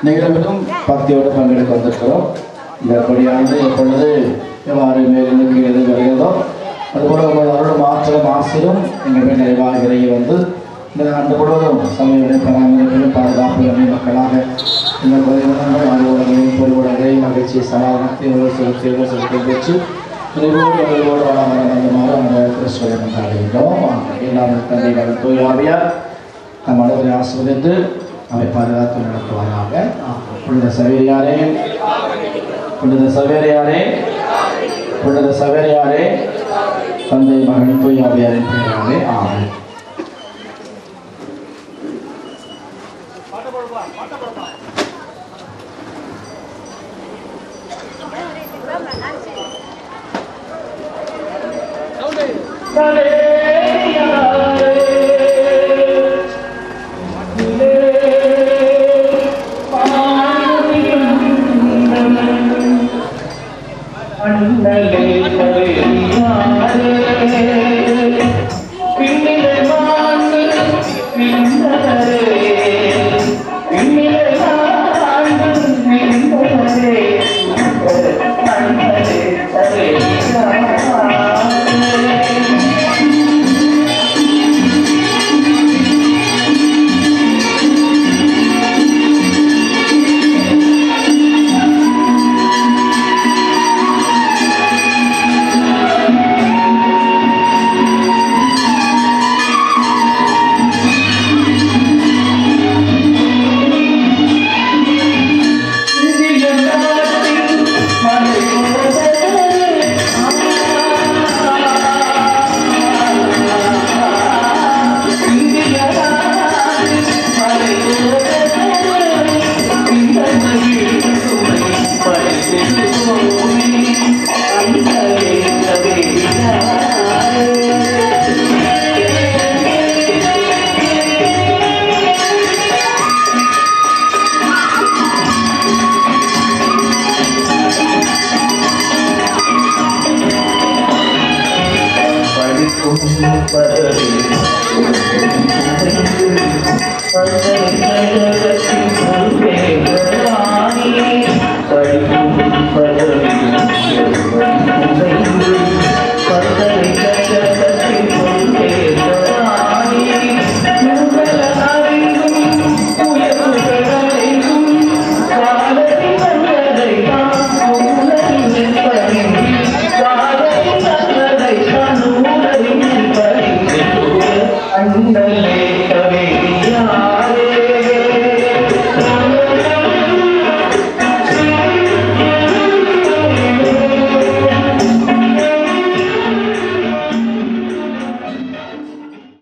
நிகழ்விலும் பக்தியோடு பங்கெடுக்க வந்திருக்கிறோம். இந்த கொடியானது எப்பொழுது எவ்வாறு மேலிருந்து எது வருகிறதோ அதுபோல உங்கள் அருளும் ஆற்றலும் ஆசிரும் எங்கள் மேல் நிறைவாக இறங்கி வந்து இந்த ஆண்டு முழுவதும் சமய பராமரிப்பிலும் பாதுகாப்பு மக்களாக இந்த பகுதிகள் அலுவலகங்களையும் பொருளுடங்களையும் மகிழ்ச்சி சமாதானத்தை செலுத்தி பெற்று நிறைவோடு வளமாறு அந்த கிறிஸ்துவை கொண்டாடுகின்றோம். எல்லாரும் தந்தைகள் தூயாவியார் நம் அனைவரை ஆசிர்வதித்து அவை பாதுகாத்து நடத்துவாராக. புனித சவேரியாரே, புனித சவேரியாரே, புனித சவேரியாரே, தந்தை மகன் தூயாவியாரின் பெயராலே ஆமென். பல்கலைக்கழகத்தின்